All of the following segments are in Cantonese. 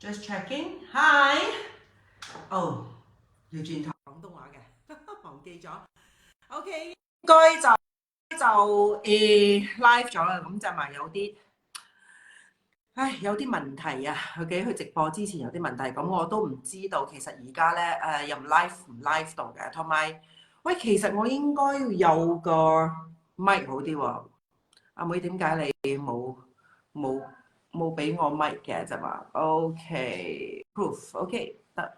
Just checking. Hi。哦，要轉台廣東話嘅，忘記咗。OK，應該就live 咗啦，咁就咪有啲，有啲問題啊。OK，佢直播之前有啲問題，咁我都唔知道。其實而家咧又唔 live 到嘅，同埋喂，其實我應該要有個 mic 好啲喎。阿妹點解你冇冇俾我 mic 嘅啫嘛？OK，proof，OK 得。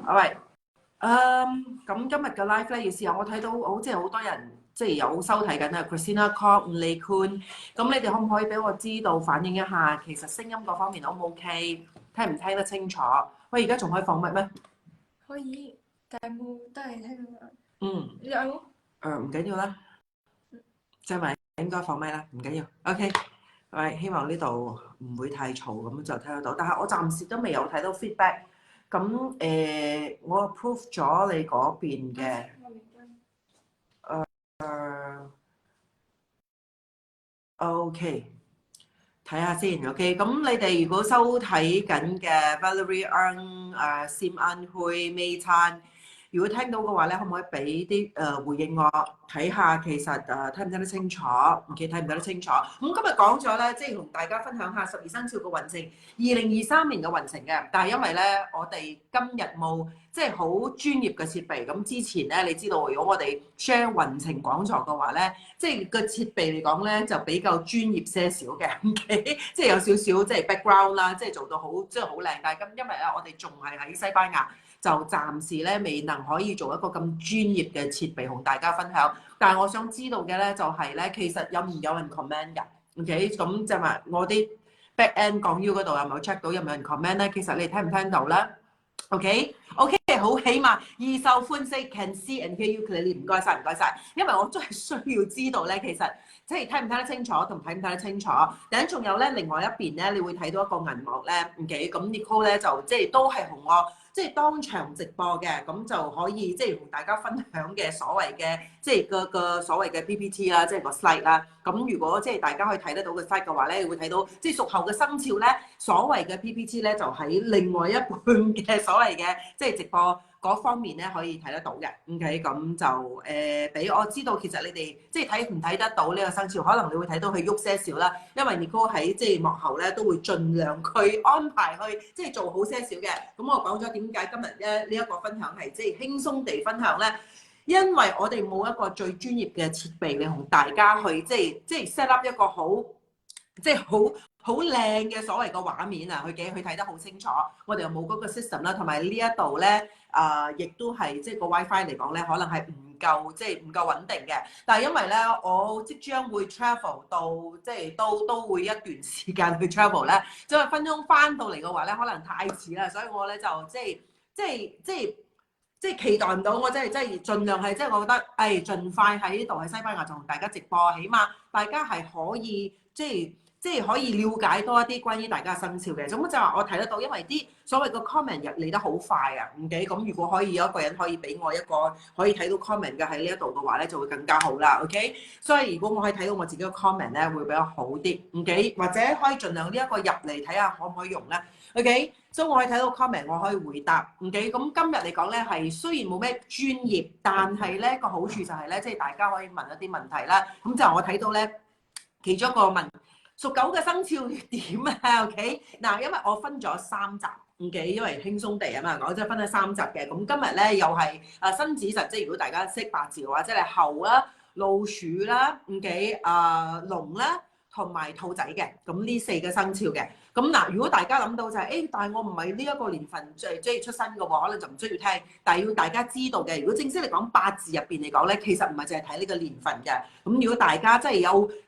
Alright，咁今日嘅 live 咧要試下，我睇到好似好多人即係有收睇緊啊 Christina Call、吳麗坤，咁你哋可唔可以俾我知道反映一下，其實聲音嗰方面 O 唔 OK，聽唔聽得清楚？喂，而家仲可以放乜咩？可以，但係冇得嚟聽到。有。唔緊要啦，即係咪應該放咪啦？唔緊要。OK，喂，希望呢度唔會太嘈，咁就聽得到。但係我暫時都未有睇到 feedback。咁我 approve 咗你嗰邊嘅。OK，睇下先。OK，咁你哋如果收睇緊嘅 Valerie Ang、Sim An Hui、May Tan，如果聽到嘅話咧，可唔可以俾啲回應我睇下？其實聽唔聽得清楚？OK，睇唔睇得清楚？咁今日講咗咧，即係同大家分享下12生肖嘅運程，2023年嘅運程嘅。但係因為咧，我哋今日冇即係好專業嘅設備。咁之前咧，你知道，如果我哋 share 運程講座嘅話咧，即係個設備嚟講咧，就比較專業些少嘅。OK，即係有少少即係 background 啦，即係做到好即係好靚。但係咁因為咧，我哋仲係喺西班牙。就暫時咧未能可以做一個咁專業嘅設備同大家分享，但係我想知道嘅咧就係咧，其實有唔有人 comment 㗎？OK，咁就係我啲 back end 講 U 嗰度有冇 check 到有冇人 comment 咧？其實你聽唔聽到咧？OK，好，起碼易受歡迎 can see and hear you clearly， 唔該晒，唔該晒，因為我真係需要知道咧，其實即係聽唔聽得清楚同睇唔睇得清楚。等仲有咧，另外一邊咧，你會睇到一個銀幕咧，OK，咁 Nicole 咧就即係都係同我。即係當場直播嘅，咁就可以即係同大家分享嘅所謂嘅即係個所謂嘅 PPT 啦，即係個 slide 啦。咁如果即係大家可以睇得到個 slide 嘅話咧，你會睇到即係屬猴嘅生肖咧，所謂嘅 PPT 咧就喺另外一半嘅所謂嘅即係直播嗰方面咧可以睇得到嘅。OK，咁就俾我知道其實你哋即係睇唔睇得到呢個生肖，可能你會睇到佢喐些少啦，因為 Nicole 喺即係幕後咧都會盡量去安排去即係做好些少嘅。咁我講咗點解今日咧呢一個分享係即係輕鬆地分享咧？因為我哋冇一個最專業嘅設備嚟同大家去即係 set up 一個好即係好靚嘅所謂嘅畫面啊，去睇得好清楚。我哋又冇嗰個 system 啦，同埋呢一度咧亦都係即係個 WiFi 嚟講咧，可能係唔夠即係唔夠穩定嘅。但係因為咧，我即將會 travel 到即係都會一段時間去 travel 咧，即係分鐘翻到嚟嘅話咧，可能太遲啦，所以我咧就即係期待唔到，我真係盡量係即係我覺得盡快喺呢度喺西班牙就同大家直播，起碼大家係可以即係可以了解多一啲關於大家嘅生肖嘅。咁就話我睇得到，因為啲所謂嘅 comment 入嚟得好快啊。OK，咁如果可以有一個人可以俾我一個可以睇到 comment 嘅喺呢一度嘅話咧，就會更加好啦。OK，所以如果我可以睇到我自己嘅 comment 咧，會比較好啲。OK，或者可以盡量呢一個入嚟睇下可唔可以用咧。OK，所以我可以睇到 comment，我可以回答。OK，咁今日嚟講咧係雖然冇咩專業，但係咧個好處就係咧，即係大家可以問一啲問題啦。咁就我睇到咧，其中一個問。屬狗嘅生肖點啊 ？OK，嗱，因為我分咗3集，OK，因為輕鬆地啊嘛，我真係分咗3集嘅。咁今日咧又係辛子神，即係如果大家識八字嘅話，即係猴啦、老鼠啦，OK，龍啦同埋兔仔嘅，咁呢4個生肖嘅。咁嗱，如果大家諗到就係，但係我唔係呢一個年份即係出生嘅喎，可能就唔需要聽。但係要大家知道嘅，如果正式嚟講八字入邊嚟講咧，其實唔係淨係睇呢個年份嘅。咁如果大家真係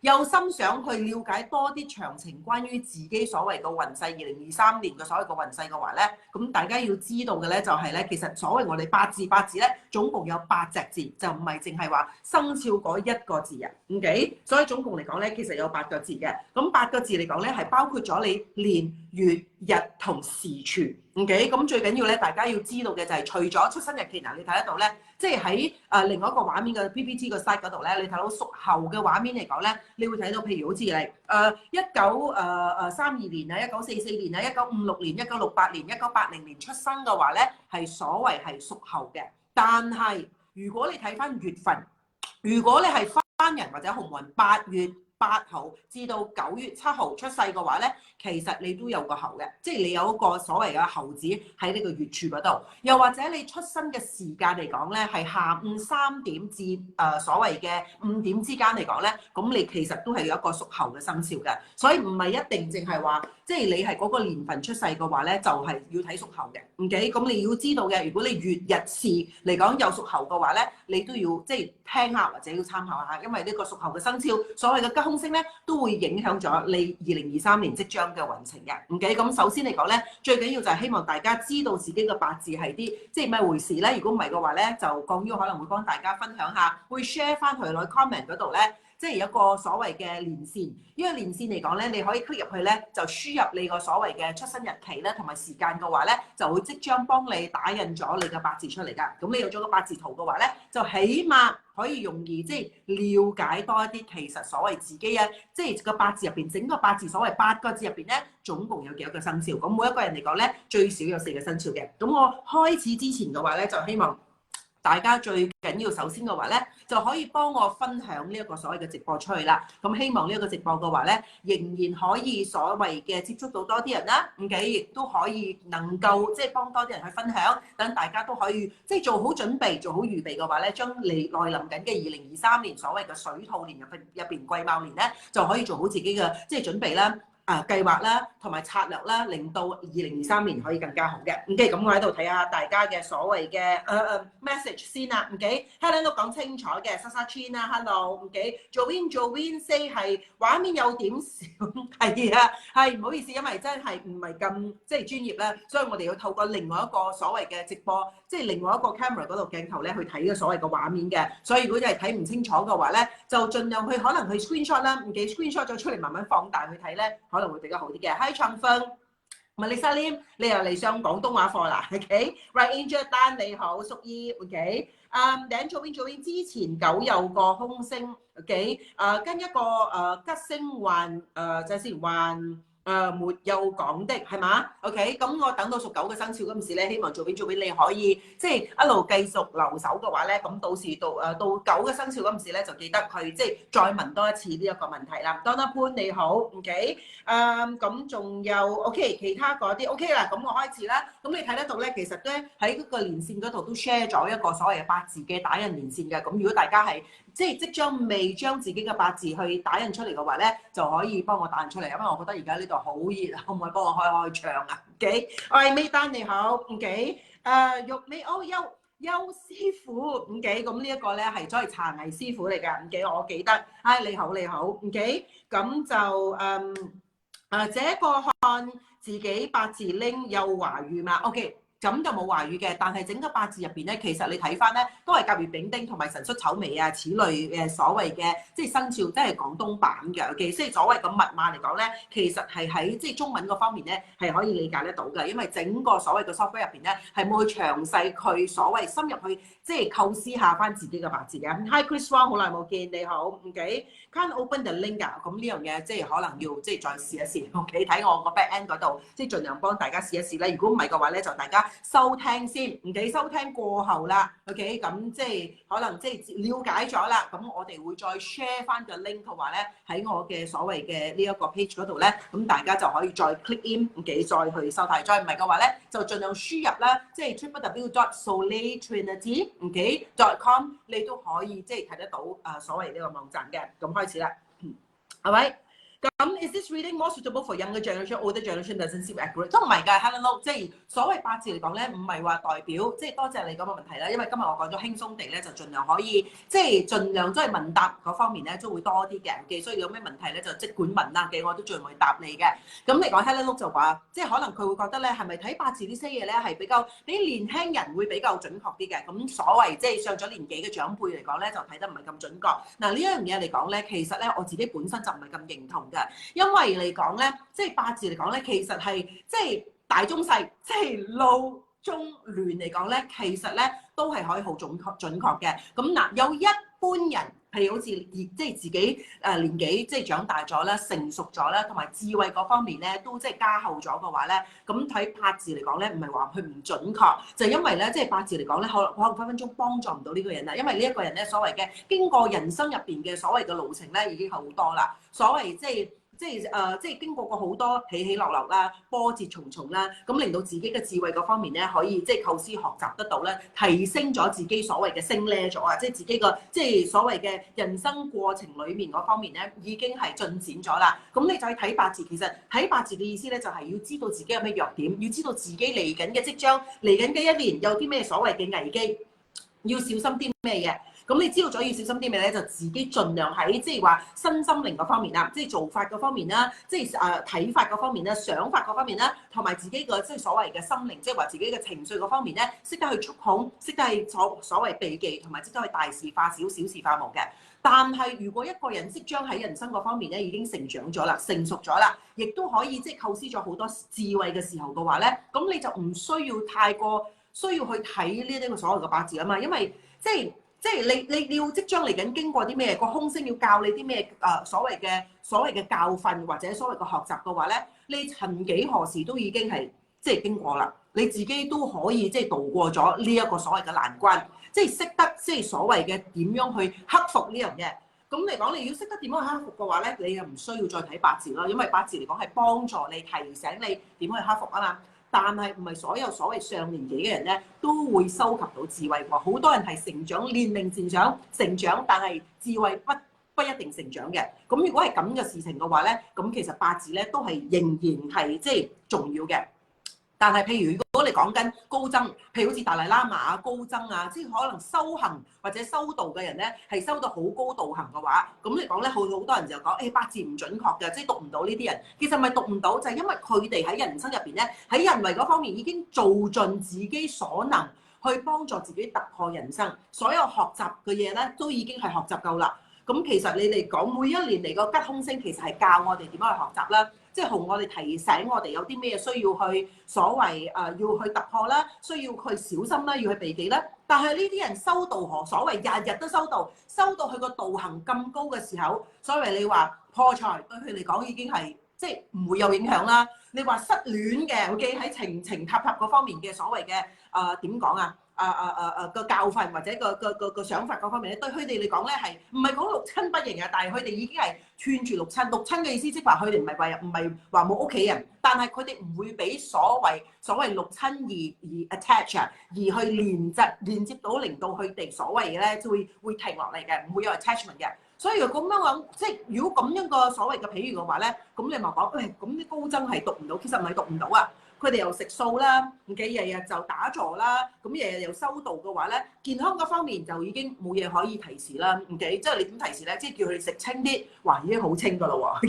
有心想去了解多啲詳情關於自己所謂嘅運勢，2023年嘅所謂嘅運勢嘅話咧，咁大家要知道嘅咧就係咧，其實所謂我哋八字咧，總共有8隻字，就唔係淨係話生肖嗰1個字啊。OK，所以總共嚟講咧，其實有8個字嘅。咁8個字嚟講咧，係包括咗你年月日同時柱。OK， 咁最緊要咧，大家要知道嘅就係除咗出生日期嗱，你睇得到咧，即係喺另外一個畫面嘅 PPT 個 site 嗰度咧，你睇到屬猴嘅畫面嚟講咧，你會睇到譬如好似係1932年啊、1944年啊、1956年、1968年、1980年出生嘅話咧，係所謂係屬猴嘅。但係如果你睇翻月份，如果你係番人或者紅運8月8號至到9月7號出世嘅話咧，其實你都有個猴嘅，即係你有一個所謂嘅猴子喺呢個月柱嗰度。又或者你出生嘅時間嚟講咧，係下午3點至所謂嘅5點之間嚟講咧，咁你其實都係有一個屬猴嘅生肖嘅。所以唔係一定淨係話，即係你係嗰個年份出世嘅話咧，就係要睇屬猴嘅。OK， 咁你要知道嘅，如果你月日時嚟講有屬猴嘅話咧，你都要即係聽下或者要參考下，因為呢個屬猴嘅生肖所謂嘅吉凶星咧，都會影響咗你2023年即將嘅運程嘅。OK， 咁首先嚟講咧，最緊要就係希望大家知道自己嘅八字係啲即係咩回事咧。如果唔係嘅話咧，就講於可能會幫大家分享下，會 share 翻去落 comment 嗰度咧。即係一個所謂嘅連線，因為連線嚟講咧，你可以 click 入去咧，就輸入你個所謂嘅出生日期咧，同埋時間嘅話咧，就會即將幫你打印咗你嘅八字出嚟㗎。咁你有咗個八字圖嘅話咧，就起碼可以容易即係了解多一啲其實所謂自己啊，即係個八字入邊整個八字所謂8個字入邊咧，總共有幾多個生肖？咁每一個人嚟講咧，最少有4個生肖嘅。咁我開始之前嘅話咧，就希望大家最緊要首先嘅話咧，就可以幫我分享呢一個所謂嘅直播出去啦。咁希望呢一個直播嘅話咧，仍然可以所謂嘅接觸到多啲人啦。咁亦都可以能夠即係幫多啲人去分享，等大家都可以即係做好準備、做好預備嘅話咧，將嚟來臨緊嘅2023年所謂嘅水兔年入邊癸卯年咧，就可以做好自己嘅即係準備啦。計劃啦，同埋策略啦，令到2023年可以更加好嘅。OK，咁我喺度睇下大家嘅所謂嘅message 先啦。OK，Helen 都講清楚嘅，Sasa Chin 啦，Hello。OK，Joanne say 係畫面有點少，係啊，係唔好意思，因為真係唔係咁即係專業啦，所以我哋要透過另外一個所謂嘅直播，即係另外一個 camera 嗰度鏡頭咧去睇嘅所謂嘅畫面嘅。所以如果你係睇唔清楚嘅話咧，就盡量去可能去 screenshot 啦，screenshot 咗出嚟慢慢放大去睇咧，可能會比較好啲嘅。Hi 長風，Melissa Lim，你又嚟上廣東話課啦 ？OK，Right Angel 丹你好，淑姨 OK，頂做邊之前9有個空星 OK，跟一個吉星還就先還。沒有講的係嘛 ？OK， 咁我等到屬狗嘅生肖嗰陣時咧，希望做邊你可以即係一路繼續留守嘅話咧，咁到時到狗嘅生肖嗰陣時咧，就記得去即係再問多一次呢一個問題啦。Donna Pan 你好 ，OK，咁仲有 OK 其他嗰啲 OK 啦，咁我開始啦。咁你睇得到咧，其實咧喺嗰個連線嗰度都 share 咗一個所謂嘅八字嘅打印連線嘅。咁如果大家係即將未將自己嘅八字去打印出嚟嘅話咧，就可以幫我打印出嚟，因為我覺得而家呢度好熱，可唔可以幫我開場啊 ？OK， 喂，May 你好 ，OK， 玉美邱師傅 ，OK， 咁呢一個咧係所謂茶藝師傅嚟㗎，OK， 我記得，你好，OK， 咁就這個看自己八字拎有華語嘛 ，OK。咁就冇華語嘅，但係整個八字入邊咧，其實你睇翻咧，都係甲乙丙丁同埋辰戌丑未啊，此類嘅所謂嘅即係生肖，即係廣東版嘅。OK，即係所謂咁密碼嚟講咧，其實係喺即係中文嗰方面咧係可以理解得到嘅，因為整個所謂嘅 software 入邊咧係冇去詳細佢所謂深入去即係構思下翻自己嘅八字嘅。Hi Chris Wong， 好耐冇見，你好。OK，can't open the link 啊，咁呢樣嘢即係可能要即係再試一試。OK， 睇我個 back end 嗰度，即係盡量幫大家試一試啦。如果唔係嘅話咧，就大家收聽先，OK， 收聽過後啦 ，OK， 咁即係可能即係了解咗啦，咁我哋會再 share 翻個 link 嘅話咧，喺我嘅所謂嘅呢一個 page 嗰度咧，咁大家就可以再 click in，OK， 再去收睇，再唔係嘅話咧，就盡量輸入啦，即係 www.soleiltrinity，OK.com， 你都可以即係睇得到所謂呢個網站嘅，咁開始啦，係咪？咁 is this reading more suitable for younger generation, older generation doesn't seem accurate？ 都唔係㗎 ，Helen Low， 即係所謂八字嚟講咧，唔係話代表即係多謝你咁嘅問題啦。因為今日我講咗輕鬆地咧，就盡量可以即係盡量即係問答嗰方面咧，都會多啲嘅嘅。所以有咩問題咧，就即管問啦嘅，我都盡量去答你嘅。咁嚟講 Helen Low 就話，即係可能佢會覺得咧，係咪睇八字呢些嘢咧係比較比年輕人會比較準確啲嘅？咁所謂即係上咗年紀嘅長輩嚟講咧，就睇得唔係咁準確。嗱呢一樣嘢嚟講咧，其實咧我自己本身就唔係咁認同嘅。因為嚟講咧，即係八字嚟講咧，其實係即係大中細，即係路中亂嚟講咧，其實咧都係可以好準確嘅。咁嗱，有一般人，譬如好似即係自己年紀即係長大咗啦、成熟咗啦，同埋智慧嗰方面咧都即係加厚咗嘅話咧，咁睇八字嚟講咧，唔係話佢唔準確，就因為咧即係八字嚟講咧，可能分分鐘幫助唔到呢個人啦，因為呢一個人咧所謂嘅經過人生入邊嘅所謂嘅路程咧已經好多啦，所謂即係經過好多起起落落啦、波折重重啦，咁令到自己嘅智慧嗰方面咧，可以即係構思學習得到咧，提升咗自己所謂嘅升呢咗啊！即係自己個即係所謂嘅人生過程裡面嗰方面咧，已經係進展咗啦。咁你就去睇八字，其實睇八字嘅意思咧，就係要知道自己有咩弱點，要知道自己嚟緊嘅即將嚟緊嘅一年有啲咩所謂嘅危機，要小心啲咩嘢。咁你知道咗要小心啲咩咧？就自己盡量喺即係話身心靈嗰方面啦，即係做法嗰方面啦，即係睇法嗰方面啦，想法嗰方面啦，同埋自己個即係所謂嘅心靈，即係話自己嘅情緒嗰方面咧，識得去觸控，識得係所謂避忌，同埋識得去大事化小，小事化無嘅。但係如果一個人即將喺人生嗰方面咧已經成長咗啦、成熟咗啦，亦都可以即係構思咗好多智慧嘅時候嘅話咧，咁你就唔需要太過需要去睇呢啲個所謂嘅八字啊嘛，因為即係你要即將嚟緊經過啲咩個空星要教你啲咩所謂嘅教訓或者所謂嘅學習嘅話咧，你曾幾何時都已經係即係經過啦，你自己都可以即係度過咗呢一個所謂嘅難關，即係識得即係所謂嘅點樣去克服呢樣嘢。咁嚟講，你要識得點樣去克服嘅話咧，你又唔需要再睇八字啦，因為八字嚟講係幫助你提醒你點樣去克服啊嘛。但係唔係所有所謂上年紀嘅人咧都會收集到智慧喎，好多人係成長年齡漸長成長，但係智慧不一定成長嘅。咁如果係咁嘅事情嘅話咧，咁其實八字咧都係仍然係即係重要嘅。但係譬如如果你講緊高僧，譬如好似達賴喇嘛啊、高僧啊，即係可能修行或者修道嘅人咧，係修到好高道行嘅話，咁嚟講咧，好多人就講誒八字唔準確嘅，即係讀唔到呢啲人。其實咪讀唔到，就係因為佢哋喺人生入邊咧，喺人為嗰方面已經做盡自己所能去幫助自己突破人生，所有學習嘅嘢咧都已經係學習夠啦。咁其實你嚟講，每一年嚟個吉凶星其實係教我哋點樣去學習啦，即係同我哋提醒我哋有啲咩需要去所謂要去突破啦，需要去小心啦，要去避忌啦。但係呢啲人修道何所謂日日都修道，修到佢個道行咁高嘅時候，所謂你話破財對佢嚟講已經係即係唔會有影響啦。你話失戀嘅，OK 喺情塔嗰方面嘅所謂嘅點講啊？個教訓或者個想法嗰方面咧，對佢哋嚟講咧係唔係講六親不認啊？但係佢哋已經係串住六親嘅意思，即係話佢哋唔係話冇屋企人，但係佢哋唔會俾所謂六親而 attach 啊，而去連接到令到佢哋所謂嘅咧就會停落嚟嘅，唔會有 attachment 嘅。所以咁樣講，即係如果咁樣個所謂嘅譬如嘅話咧，咁你咪講，咁啲高僧係讀唔到，其實唔係讀唔到啊。佢哋又食素啦，日日就打坐啦，咁日日又修道嘅話咧，健康嗰方面就已經冇嘢可以提示啦。即係你點提示咧？即係叫佢哋食清啲，哇已經好清噶啦喎。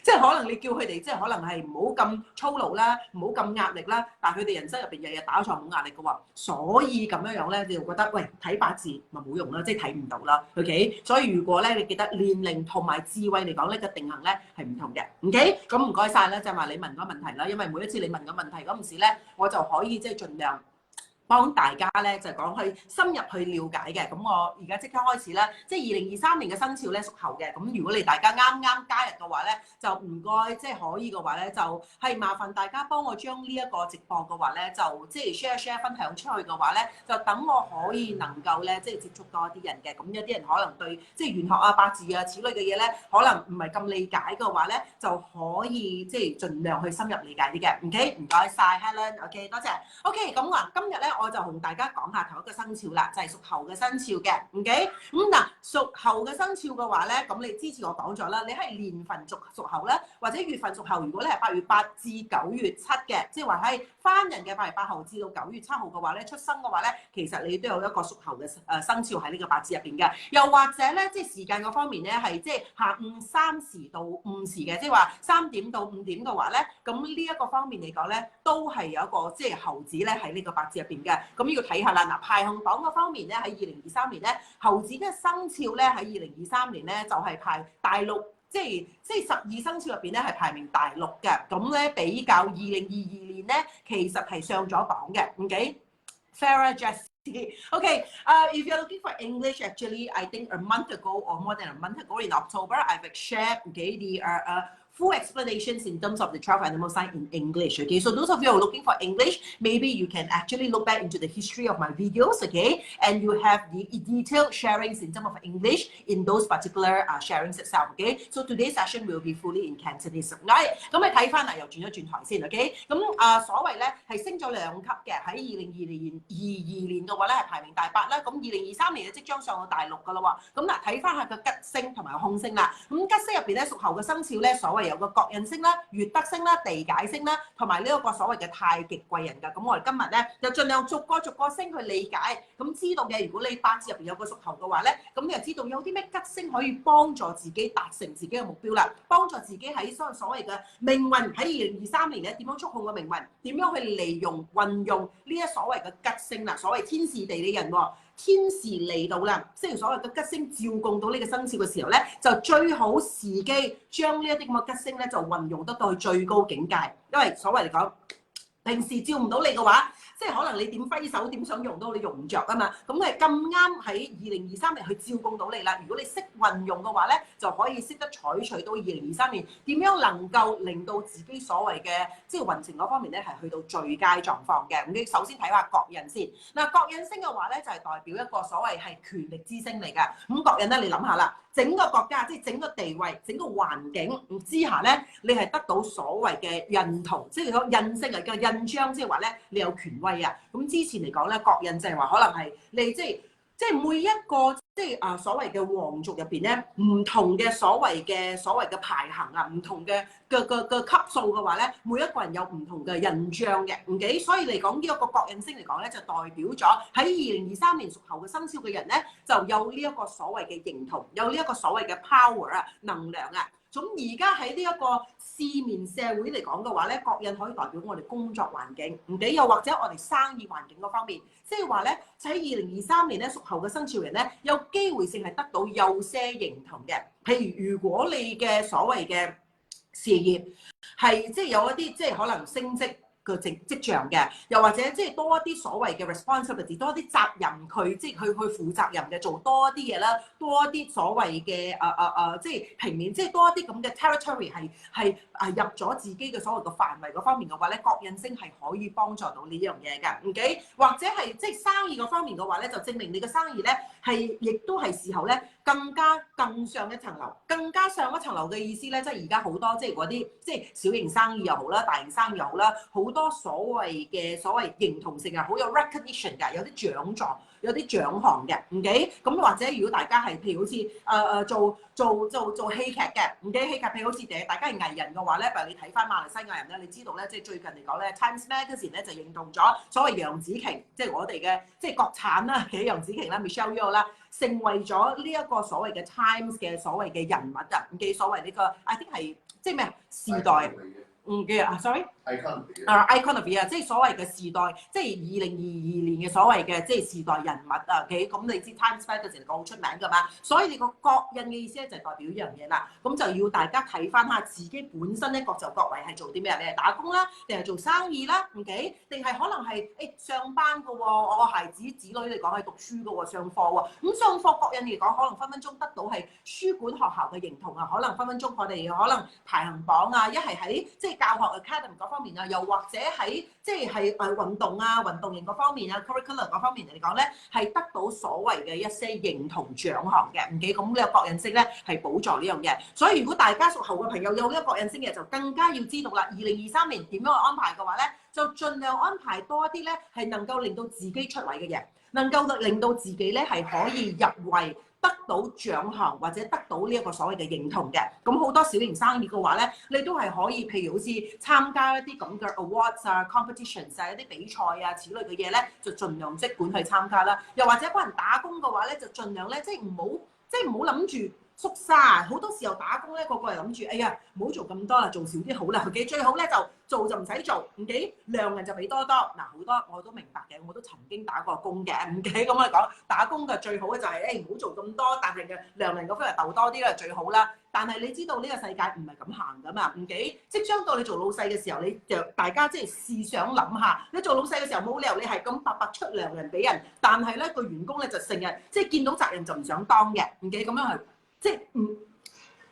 即係可能你叫佢哋即係可能係唔好咁操勞啦，唔好咁壓力啦。但係佢哋人生入邊日日打坐冇壓力嘅喎，所以咁樣咧，你就覺得喂睇八字咪冇用啦，即係睇唔到啦。OK，所以如果咧你記得年齡同埋智慧嚟講咧嘅定行咧係唔同嘅。OK，咁唔該晒啦，就係話你問嗰個問題啦，因為每一次你問個問題嗰陣時咧，我就可以即係盡量幫大家咧就講去深入去了解嘅。咁我而家即刻開始啦，即係2023年嘅生肖咧屬猴嘅。咁如果你大家啱加入嘅話咧，就唔該即係可以嘅話咧，就係麻煩大家幫我將呢一個直播嘅話咧，就即係 share 分享出去嘅話咧，就等我可以能夠咧即係接觸多啲人嘅。咁有啲人可能對即係玄學啊、八字啊此類嘅嘢咧，可能唔係咁理解嘅話咧，就可以即係盡量去深入理解啲嘅。OK， 唔該晒 Helen。OK， 多謝。OK， 咁啊，今日咧我就同大家講下頭一個生肖啦，就係屬猴嘅生肖嘅。OK， 咁嗱，屬猴嘅生肖嘅話咧，咁你之前我講咗啦，你係年份屬猴咧，或者月份屬猴。如果你係8月8至9月7嘅，即係話係番人嘅8月8號至到9月7號嘅話咧，出生嘅話咧，其實你都有一個屬猴嘅生肖喺呢個八字入邊嘅。又或者咧，即係時間嗰方面咧，係即係下午3時到5時嘅，即係話3點到5點嘅話咧，咁呢一個方面嚟講咧，都係有一個即係猴子咧喺呢個八字入邊嘅。咁要睇下啦，嗱排行榜嗰方面咧，喺2023年咧，猴子嘅生肖咧喺2023年咧就係排大陸即係12生肖入邊咧係排名第6嘅，咁咧比較2022年咧其實係上咗榜嘅。OK，Farah Jessie。OK，if you're looking for English, actually, I think a month ago or more than a month ago in October, I've shared the full explanations in terms of the 12 animal sign in English. Okay, so those of you who are looking for English, maybe you can actually look back into the history of my videos. Okay, and you have the detailed sharings in terms of English in those particular sharings itself. Okay, so today's session will be fully in Cantonese. Right， 咁你睇翻啦，又轉一轉台先。OK， 咁所謂咧係升咗2級嘅，喺2022年嘅話咧係排名第8啦。咁2023年即將上到第6噶啦喎。咁嗱睇翻下個吉星同埋空星啦。咁吉星入邊咧屬猴嘅生肖咧，所謂有個國印星啦、月德星啦、地解星啦，同埋呢一個所謂嘅太極貴人㗎。咁我哋今日咧就盡量逐個星去理解，咁知道嘅。如果你八字入邊有個屬猴嘅話咧，咁你就知道有啲咩吉星可以幫助自己達成自己嘅目標啦，幫助自己喺所謂嘅命運喺2023年咧點樣觸控個命運，點樣去利用運用呢一所謂嘅吉星啦，所謂天時地利人和。天時嚟到啦，即係所謂嘅吉星照供到呢個生肖嘅時候咧，就最好時機將呢一啲咁嘅吉星咧就運用得到去最高境界。因為所謂嚟講，平時照唔到你嘅話，即係可能你點揮手點想用到你用唔着啊嘛。咁你咁啱喺2023年去照供到你啦。如果你識運用嘅話咧，就可以識得採取到2023年點樣能夠令到自己所謂嘅即係運程嗰方面咧係去到最佳狀況嘅。咁你首先睇下國印先。嗱，國印星嘅話咧就係代表一個所謂係權力之星嚟㗎。咁國印咧，你諗下啦。整個國家即係整個地位、整個環境之下咧，你係得到所謂嘅印圖，即係個印星啊，個印章，即係話咧你有權威啊。咁之前嚟講咧，國印就係話可能係你即係每一個即係所謂嘅皇族入邊咧，唔同嘅所謂嘅排行啊，唔同嘅級數嘅話咧，每一個人有唔同嘅印章嘅，OK，所以嚟講呢一個國印星嚟講咧，就代表咗喺2023年屬猴嘅生肖嘅人咧，就有呢一個所謂嘅認同，有呢一個所謂嘅 power 啊，能量啊。咁而家喺呢一個市面社會嚟講嘅話咧，國印可以代表我哋工作環境，又或者我哋生意環境嗰方面，即係話咧喺2023年咧屬猴嘅生肖人咧，有機會性係得到有些認同嘅。譬如如果你嘅所謂嘅事業係即係有一啲即係可能升職個跡象嘅，又或者即係多一啲所謂嘅 responsibility， 多一啲責任佢即係去負責任嘅，做多一啲嘢啦，多一啲所謂嘅即係平面，即係多一啲咁嘅 territory 係入咗自己嘅所謂嘅範圍嗰方面嘅話咧，國印星係可以幫助到呢樣嘢㗎，OK？或者係即係生意嗰方面嘅話咧，就證明你嘅生意咧係亦都係時候咧更上一層樓，更加上一層樓嘅意思咧，即係而家好多即係嗰啲即係小型生意又好啦，大型生意又好啦，好多所謂認同性啊，好有 recognition 㗎，有啲獎狀，有啲獎項嘅，OK？咁或者如果大家係譬如好似做戲劇嘅，OK？戲劇譬如好似大家係藝人嘅話咧，譬如你睇翻馬來西亞人咧，你知道咧，即係最近嚟講咧 ，Times Magazine 咧就認同咗所謂楊紫瓊，即係我哋嘅即係國產啦嘅楊紫瓊啦 ，Michelle Yeoh 啦，成為咗呢一個所謂嘅 Times 嘅所謂嘅人物啊，嘅所謂呢個 I think 係即係咩時代。嘅sorry，icon of year 即係所謂嘅時代，即係2022年嘅所謂嘅即係時代人物啊。OK， 咁你知 Times Magazine 講好出名㗎嘛，所以你個國印嘅意思咧就係代表呢樣嘢啦。咁就要大家睇翻下自己本身咧各就各位係做啲咩？你係打工啦，定係做生意啦 ？OK， 定係可能係上班㗎喎？我個孩子子女嚟講係讀書㗎喎，上課喎。咁上課國印嚟講，可能分分鐘得到係書館學校嘅認同啊，可能分分鐘我哋可能排行榜啊，一係喺即係教學 academy 嗰方面啊，又或者喺即係運動啊、運動型嗰方面啊、curriculum 嗰方面嚟講咧，係得到所謂嘅一些認同獎項嘅。唔記咁呢個國印星咧係補助呢樣嘢，所以如果大家屬猴嘅朋友有呢個國印星嘅，就更加要知道啦。2023年點樣去安排嘅話咧，就盡量安排多一啲咧，係能夠令到自己出位嘅嘢，能夠令到自己咧係可以入圍。得到獎項或者得到呢一個所謂嘅認同嘅，咁好多小型生意嘅話咧，你都係可以，譬如好似參加一啲咁嘅 awards 啊、competitions 啊、一啲比賽啊此類嘅嘢咧，就盡量即管去參加啦。又或者幫人打工嘅話咧，就盡量咧，即係唔好諗住縮沙。好多時候打工咧，個個係諗住，哎呀，唔好做咁多啦，做少啲好啦。佢最好咧就做就唔使做，OK？量人就俾多多。嗱，好多我都明白嘅，我都曾經打過工嘅，OK？咁我講打工嘅最好嘅就係唔好做咁多，但係嘅量人嗰方面鬥多啲啦，最好啦。但係你知道呢個世界唔係咁行噶嘛，OK？即將到你做老細嘅時候，你就大家即係試想諗下，你做老細嘅時候冇理由你係咁白白出糧人俾人，但係咧個員工咧就成日即係見到責任就唔想當嘅，OK？咁樣係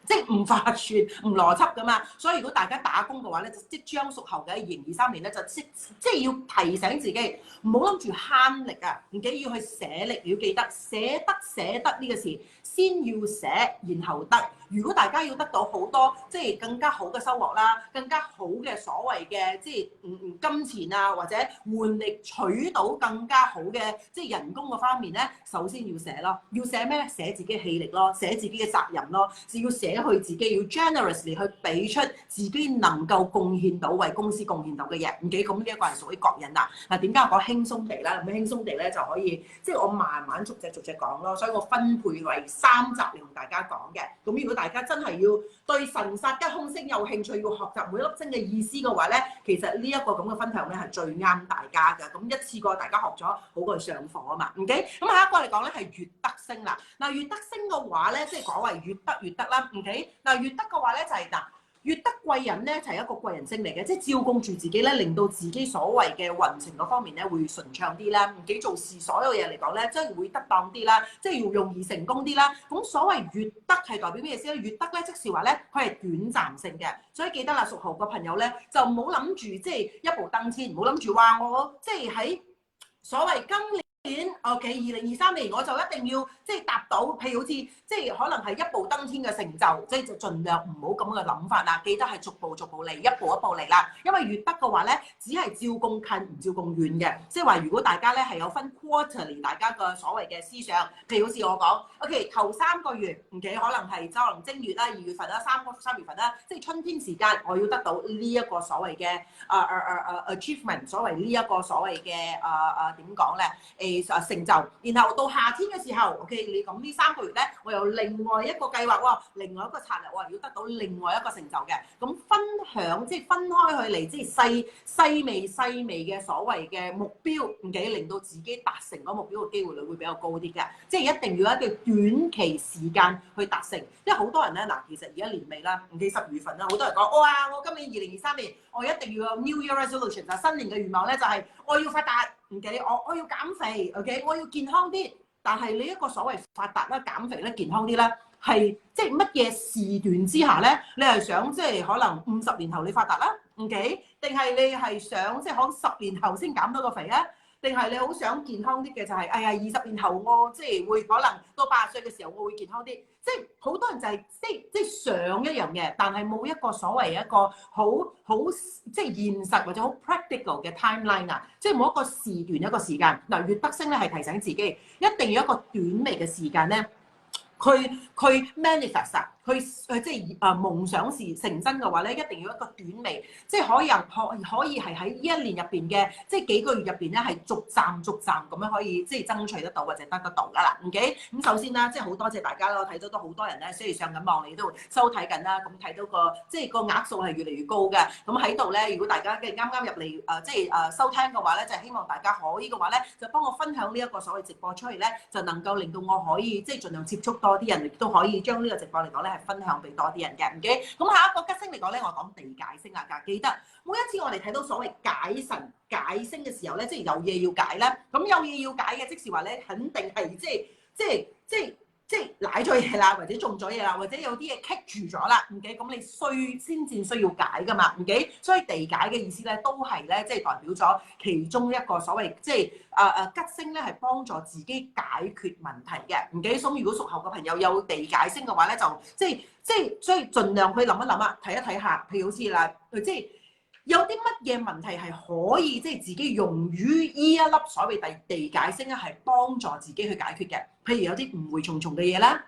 即係唔划算、唔邏輯噶嘛。所以如果大家打工嘅話咧，就即將屬後嘅2023年咧，就即係要提醒自己，唔好諗住慳力啊，唔記要去捨力，要記得捨得呢個事，先要捨，然後得。如果大家要得到好多即係更加好嘅收穫啦，更加好嘅所謂嘅即係金錢啊，或者換嚟取到更加好嘅即係人工嘅方面咧，首先要捨咯。要捨咩咧？捨自己氣力咯，捨自己嘅責任咯，就要捨去自己，要 generously 去俾出自己能夠貢獻到為公司貢獻到嘅嘢。唔記咁呢一個係屬於各人啦。嗱，點解我講輕鬆地啦？咁輕鬆地咧就可以即係我慢慢逐隻講咯。所以我分配為3集嚟同大家講嘅。咁如果大家真係要對神煞吉凶星有興趣，要學習每粒星嘅意思嘅話咧，其實呢一個咁嘅分享咧係最啱大家嘅。咁一次過大家學咗，好過去上課啊嘛。OK，咁下一個嚟講咧係月德星啦。嗱，月德星嘅話咧，即係講為月德啦。OK，嗱，月德嘅話咧就係月德貴人咧就係一個貴人星嚟嘅，即係照顧住自己咧，令到自己所謂嘅運程嗰方面咧會順暢啲啦。唔記做事所有嘢嚟講咧，即係會得當啲啦，即係要容易成功啲啦。咁所謂月德係代表咩意思咧？月德咧即是話咧，佢係短暫性嘅，所以記得啦，屬猴嘅朋友咧就唔好諗住即係一步登天，唔好諗住話我即係喺所謂今年。OK， 2023年我就一定要即係達到，譬如好似即係可能係一步登天嘅成就，即係就盡量唔好咁嘅諗法啦。記得係逐步嚟，一步一步嚟啦。因為月德嘅話咧，只係照供近唔照供遠嘅，即係話如果大家咧係有分 quarterly 大家嘅所謂嘅思想，譬如好似我講 ，OK 頭3個月，OK 可能係可能正月啦、2月份啦、3月份啦，即係春天時間，我要得到呢一個所謂嘅achievement， 所謂呢一個所謂嘅點講咧成就，然後到夏天嘅時候 ，OK， 你咁呢3個月咧，我有另外一個計劃喎，另外一個策略喎，要得到另外一個成就嘅，咁分享即係分開去嚟，即係細微嘅所謂嘅目標，唔記令到自己達成嗰目標嘅機會率會比較高啲嘅，即係一定要一個短期時間去達成，因為好多人咧嗱，其實而家年尾啦，唔記10月份啦，好多人講哇，我今年2023年我一定要有 New Year Resolution， 就係新年嘅願望咧，就係我要發達。OK，我要減肥 ，OK， 我要健康啲。但係你一個所謂發達啦、減肥咧、健康啲咧，係即係乜嘢時段之下咧？你係想即係可能50年後你發達啦 ，OK？定係你係想即係可能10年後先減到個肥啊？定係你好想健康啲嘅就係、是，哎呀20年後我即係會可能到80歲嘅時候我會健康啲，即係好多人就係即係想一樣嘅，但係冇一個所謂一個好即係現實或者好 practical 嘅 timeline 啊，即係冇一個時段一個時間。嗱，月德星咧係提醒自己一定要一個短微嘅時間咧。佢 manifest 佢即係夢想是成真嘅話咧，一定要一個短微，即係可以係喺呢一年入邊嘅，即係幾個月入邊咧係逐漸咁樣可以即係爭取得到或者得到㗎啦。OK，咁首先啦，即係好多謝大家啦，我睇到都好多人咧，雖然上緊網你都收睇緊啦，咁睇到個即係個額數係越嚟越高嘅。咁喺度咧，如果大家嘅啱入嚟即係收聽嘅話咧，就係希望大家可以嘅話咧，就幫我分享呢一個所謂直播出嚟咧，就能夠令到我可以即係盡量接觸多啲人，亦都可以將呢個直播嚟講咧係分享俾多啲人嘅。OK，咁下一個吉星嚟講咧，我講地解星啊，記得每一次我哋睇到所謂解神解星嘅時候咧，即係有嘢要解咧，咁有嘢要解嘅，即是話咧，肯定係即係賴咗嘢啦，或者中咗嘢啦，或者有啲嘢棘住咗啦，OK，咁你先至需要解噶嘛，OK，所以地解嘅意思咧，都係咧，即係代表咗其中一個所謂即係吉星咧，係幫助自己解決問題嘅，OK，所以如果屬猴嘅朋友有地解星嘅話咧，就即係所以盡量去諗一諗啊，睇一睇下，譬如好似啦，即係。有啲乜嘢問題係可以即係自己用於呢一粒所謂地解星咧，係幫助自己去解決嘅。譬如有啲誤會重重嘅嘢啦，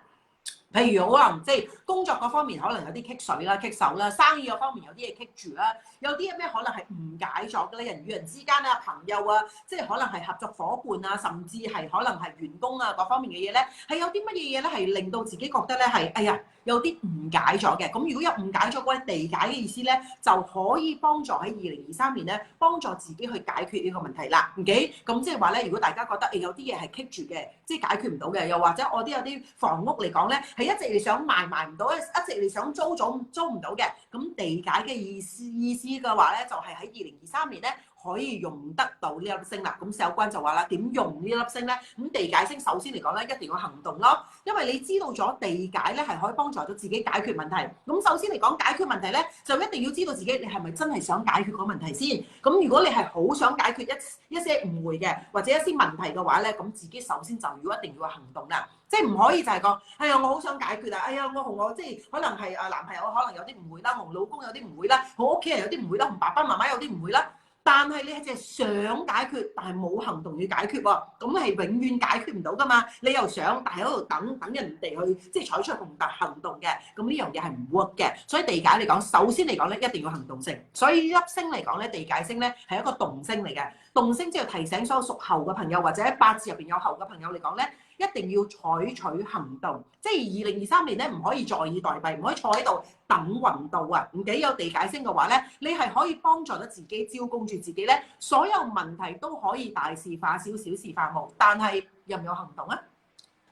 譬如可能即係工作嗰方面可能有啲棘水啦、棘手啦，生意嗰方面有啲嘢棘住啦，有啲咩可能係誤解咗嘅咧，人與人之間啊、朋友啊，即係可能係合作伙伴啊，甚至係可能係員工啊嗰方面嘅嘢咧，係有啲乜嘢嘢咧係令到自己覺得咧係哎呀有啲誤解咗嘅。咁如果有誤解咗嗰啲地解嘅意思咧，就可以幫助喺2023年咧幫助自己去解決呢個問題啦。OK，咁即係話咧，如果大家覺得有啲嘢係棘住嘅，即係解決唔到嘅，又或者我啲有啲房屋嚟講咧係一直嚟想賣唔到，一直嚟想租唔到嘅，咁地解嘅意思嘅話咧，就係喺2023年咧。可以用得到呢粒星啦，咁小關就話啦，點用呢粒星咧？咁地解星首先嚟講咧，一定要行動咯，因為你知道咗地解咧係可以幫助到自己解決問題。咁首先嚟講解決問題咧，就一定要知道自己你係咪真係想解決個問題先。咁如果你係好想解決一些誤會嘅或者一啲問題嘅話咧，咁自己首先就要一定要行動啦，即係唔可以就係講，哎呀我好想解決啊，哎呀我同我即係可能係男朋友可能有啲誤會啦，同老公有啲誤會啦，我屋企人有啲誤會啦，同爸爸媽媽有啲誤會啦。但係你係淨係想解決，但係冇行動要解決喎，咁係永遠解決唔到噶嘛。你又想，但係喺度等人哋去即係採取行動嘅，咁呢樣嘢係唔 work 嘅。所以地解嚟講，首先嚟講咧，一定要行動性。所以呢粒星嚟講咧，地解星咧係一個動星嚟嘅。動星即係提醒所有屬猴嘅朋友，或者八字入邊有猴嘅朋友嚟講咧，一定要採取行動。即係2023年咧，唔可以坐以待斃，唔可以坐喺度等運到啊！唔幾有地解星嘅話咧，你係可以幫助到自己招供住自己咧，所有問題都可以大事化小，小事化無。但係有唔有行動啊？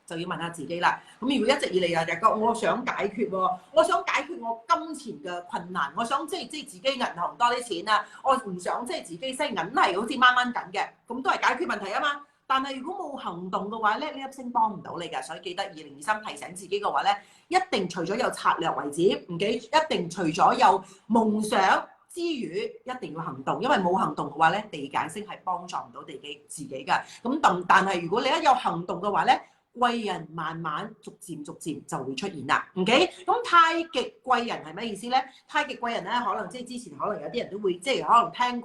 就要問下自己啦。咁如果一直以嚟就覺我想解決喎，我想解決我金錢嘅困難，我想即係自己銀行多啲錢啊，我唔想即係自己即係銀係好似掹掹緊嘅，咁都係解決問題啊嘛。但係如果冇行動嘅話咧，呢粒星幫唔到你㗎，所以記得2023提醒自己嘅話咧，一定除咗有策略為止，唔記一定除咗有夢想之餘，一定要行動，因為冇行動嘅話咧，地解星係幫助唔到自己㗎。咁但係如果你一有行動嘅話咧，貴人慢慢逐漸就會出現啦。OK， 咁太極貴人係咩意思咧？太極貴人咧，可能即係之前可能有啲人都會即係可能聽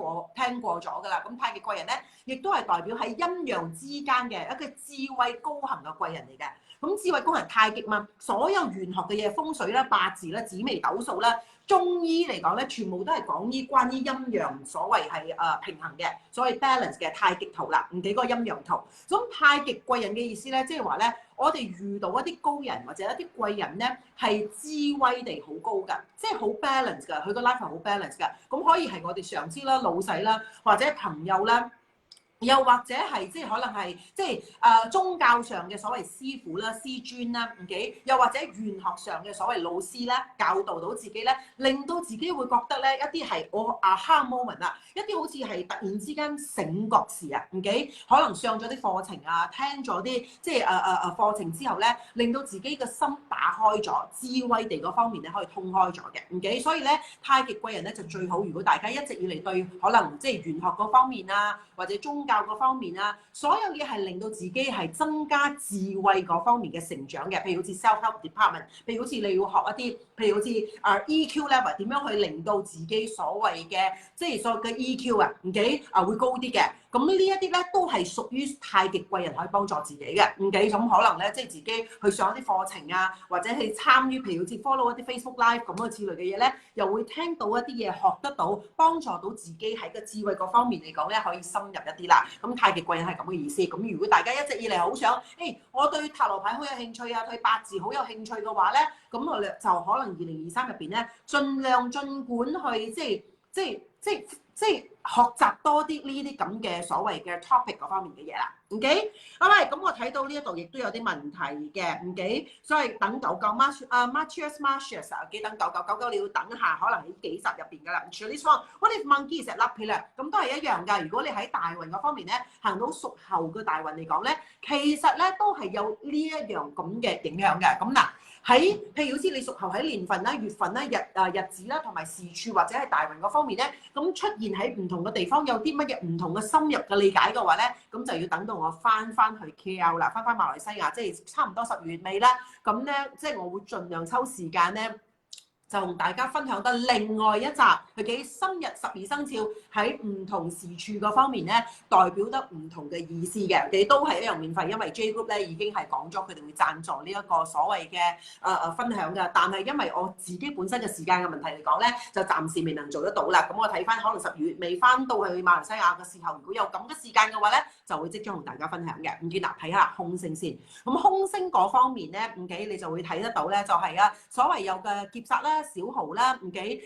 過咗㗎啦。咁太極貴人咧，亦都係代表喺陰陽之間嘅一個智慧高行嘅貴人嚟嘅。咁智慧高行太極嘛，所有玄學嘅嘢，風水啦、八字啦、紫微斗數啦。中醫嚟講咧，全部都係講關於陰陽所謂係平衡嘅，所謂 balance 嘅太極圖啦，唔幾個陰陽圖。咁太極貴人嘅意思咧，即係話咧，我哋遇到一啲高人或者一啲貴人咧，係智慧地好高㗎，即係好 balance 㗎，佢個 life 係好 balance 㗎。咁可以係我哋上司啦、老細啦，或者朋友啦。又或者係即係可能係即係宗教上嘅所謂師傅啦、師尊啦，OK？又或者玄學上嘅所謂老師啦，教導到自己咧，令到自己會覺得咧一啲係我aha moment 啦，一啲好似係突然之間醒覺時啊，OK？可能上咗啲課程啊，聽咗啲即係課程之後咧，令到自己嘅心打開咗，智慧地嗰方面咧可以通開咗嘅，OK？所以咧太極貴人咧就最好，如果大家一直以嚟對可能即係玄學嗰方面啊，或者宗教嗰方面啊，所有嘢係令到自己係增加智慧嗰方面嘅成長嘅，譬如好似 self-help department， 譬如好似你要學一啲，譬如好似EQ level 點樣去令到自己所謂嘅即係所謂嘅 EQ 啊，OK？會高啲嘅。咁呢一啲咧都係屬於太極貴人可以幫助自己嘅，咁可能咧即係自己去上一啲課程啊，或者去參與譬如好似 follow 一啲 Facebook Live 咁嘅之類嘅嘢咧，又會聽到一啲嘢學得到，幫助到自己喺個智慧嗰方面嚟講咧可以深入一啲啦。咁太極貴人係咁嘅意思。咁如果大家一直以嚟好想，我對塔羅牌好有興趣啊，對八字好有興趣嘅話咧，咁我哋就可能2023入邊咧，盡管去即係學習多啲呢啲咁嘅所謂嘅 topic 嗰方面嘅嘢啦，OK？ 好啦，咁我睇到呢一度亦都有啲問題嘅，OK？所以等Martius，記等9999你要等下，可能喺幾集入邊噶啦。除咗呢方，What if monkey is a luck pillar？咁都係一樣㗎。如果你喺大運嗰方面咧，行到屬猴嘅大運嚟講咧，其實咧都係有呢一樣咁嘅影響嘅。咁嗱。喺譬如好似你屬猴喺年份啦、月份啦、日子啦，同埋時處或者係大運嗰方面咧，咁出現喺唔同嘅地方有啲乜嘢唔同嘅深入嘅理解嘅話咧，咁就要等到我翻去 KL 啦，翻馬來西亞，即係差唔多10月尾啦。咁咧，即係我會盡量抽時間咧。就同大家分享得另外一集，佢幾深入12生肖喺唔同時處嗰方面咧，代表得唔同嘅意思嘅，佢都係一樣免費，因為 J Group 咧已經係講咗佢哋會贊助呢一個所謂嘅分享㗎。但係因為我自己本身嘅時間嘅問題嚟講咧，就暫時未能做得到啦。咁我睇翻可能12月未翻到去馬來西亞嘅時候，如果有咁嘅時間嘅話咧，就會即將同大家分享嘅。唔見嗱，睇下空星先。咁空星嗰方面咧，唔記你就會睇得到咧，就係所謂有嘅劫煞啦、小耗啦，唔記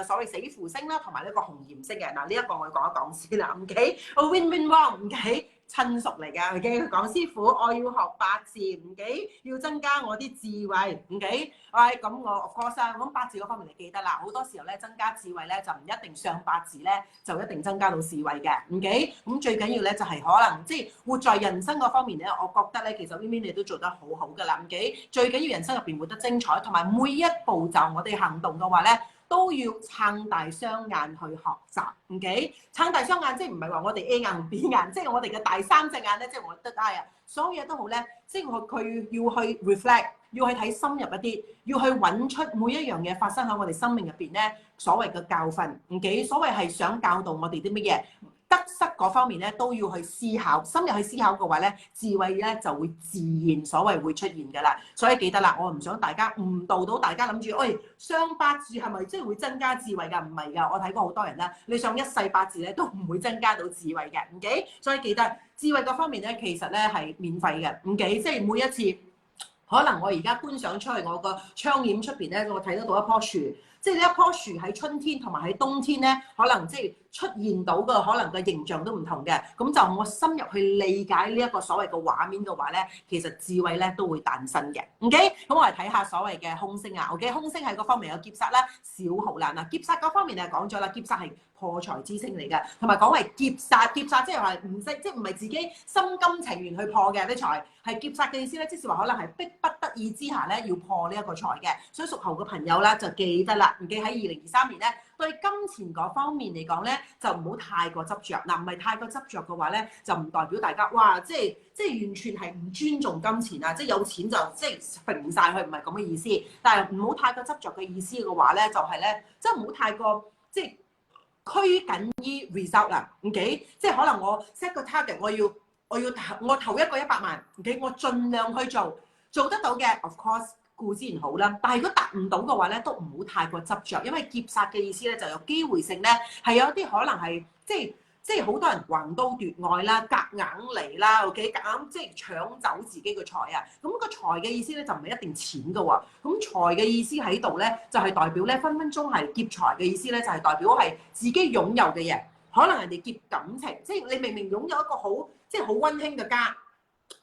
所謂死符星啦，同埋呢個紅炎星嘅。嗱，呢一個我要講一講先啦，唔記Win Win Wong 唔記親屬嚟㗎，唔記佢講師傅，我要學八字，唔記要增加我啲智慧，唔記咁我 of course 咁八字嗰方面你記得啦，好多時候咧增加智慧咧就唔一定上八字咧就一定增加到智慧嘅，唔記咁最緊要咧就係可能即係活在人生嗰方面咧，我覺得咧其實 Win Win 你都做得好好㗎啦，唔記最緊要人生入邊活得精彩，同埋每一步驟我哋行動嘅話咧，都要撐大雙眼去學習，OK？撐大雙眼即係唔係話我哋 A 眼 B 眼，即係我哋嘅第三隻眼咧，即係我得啊，所有嘢都好咧，即係佢要去 reflect，要去睇深入一啲，要去揾出每一樣嘢發生喺我哋生命入邊咧，所謂嘅教訓，OK？所謂係想教導我哋啲乜嘢？得失嗰方面咧都要去思考，深入去思考嘅話咧，智慧咧就會自然所謂會出現㗎啦。所以記得啦，我唔想大家誤導到大家諗住，喂，上八字係咪即係會增加智慧㗎？唔係㗎，我睇過好多人啦，你上一世八字咧都唔會增加到智慧嘅，OK？所以記得智慧嗰方面咧，其實咧係免費嘅，OK？即係每一次，可能我而家觀賞出去我個窗簾出邊咧，我睇得到一棵樹。即係呢一棵樹喺春天同埋喺冬天咧，可能即係出現到嘅可能嘅形象都唔同嘅。咁就我深入去理解呢一個所謂嘅畫面嘅話咧，其實智慧咧都會誕生嘅。OK，咁我嚟睇下所謂嘅空星啊。OK，空星喺嗰方面有劫煞啦、小耗啦。嗱，劫煞嗰方面你係講咗啦，劫煞係破財之星嚟嘅，同埋講係劫煞，劫煞即係話唔識，即係唔係自己心甘情願去破嘅啲財，係劫煞嘅意思咧，即係話可能係逼不得已之下咧要破呢一個財嘅。所以屬猴嘅朋友咧就記得啦。唔記喺2023年咧，對金錢嗰方面嚟講咧，就唔好太過執着。嗱，唔係太過執着嘅話咧，就唔代表大家哇，即係完全係唔尊重金錢啊！即係有錢就即係揈曬佢，唔係咁嘅意思。但係唔好太過執着嘅意思嘅話咧，就係咧，即係唔好太過即係拘謹於 result 啦。OK，即係可能我 set 個 target，我投一個100萬 ，OK， 我盡量去做得到嘅 ，of course。固然好啦，但係如果達唔到嘅話咧，都唔好太過執着，因為劫煞嘅意思咧就有機會性咧係有啲可能係即係好多人橫刀奪愛啦、夾硬嚟啦，OK，夾硬即係搶走自己嘅財啊。咁個財嘅意思咧就唔係一定錢嘅喎，咁財嘅意思喺度咧就係代表咧分分鐘係劫財嘅意思咧就係代表係自己擁有嘅嘢，可能人哋劫感情，即係你明明擁有一個好即係好溫馨嘅家。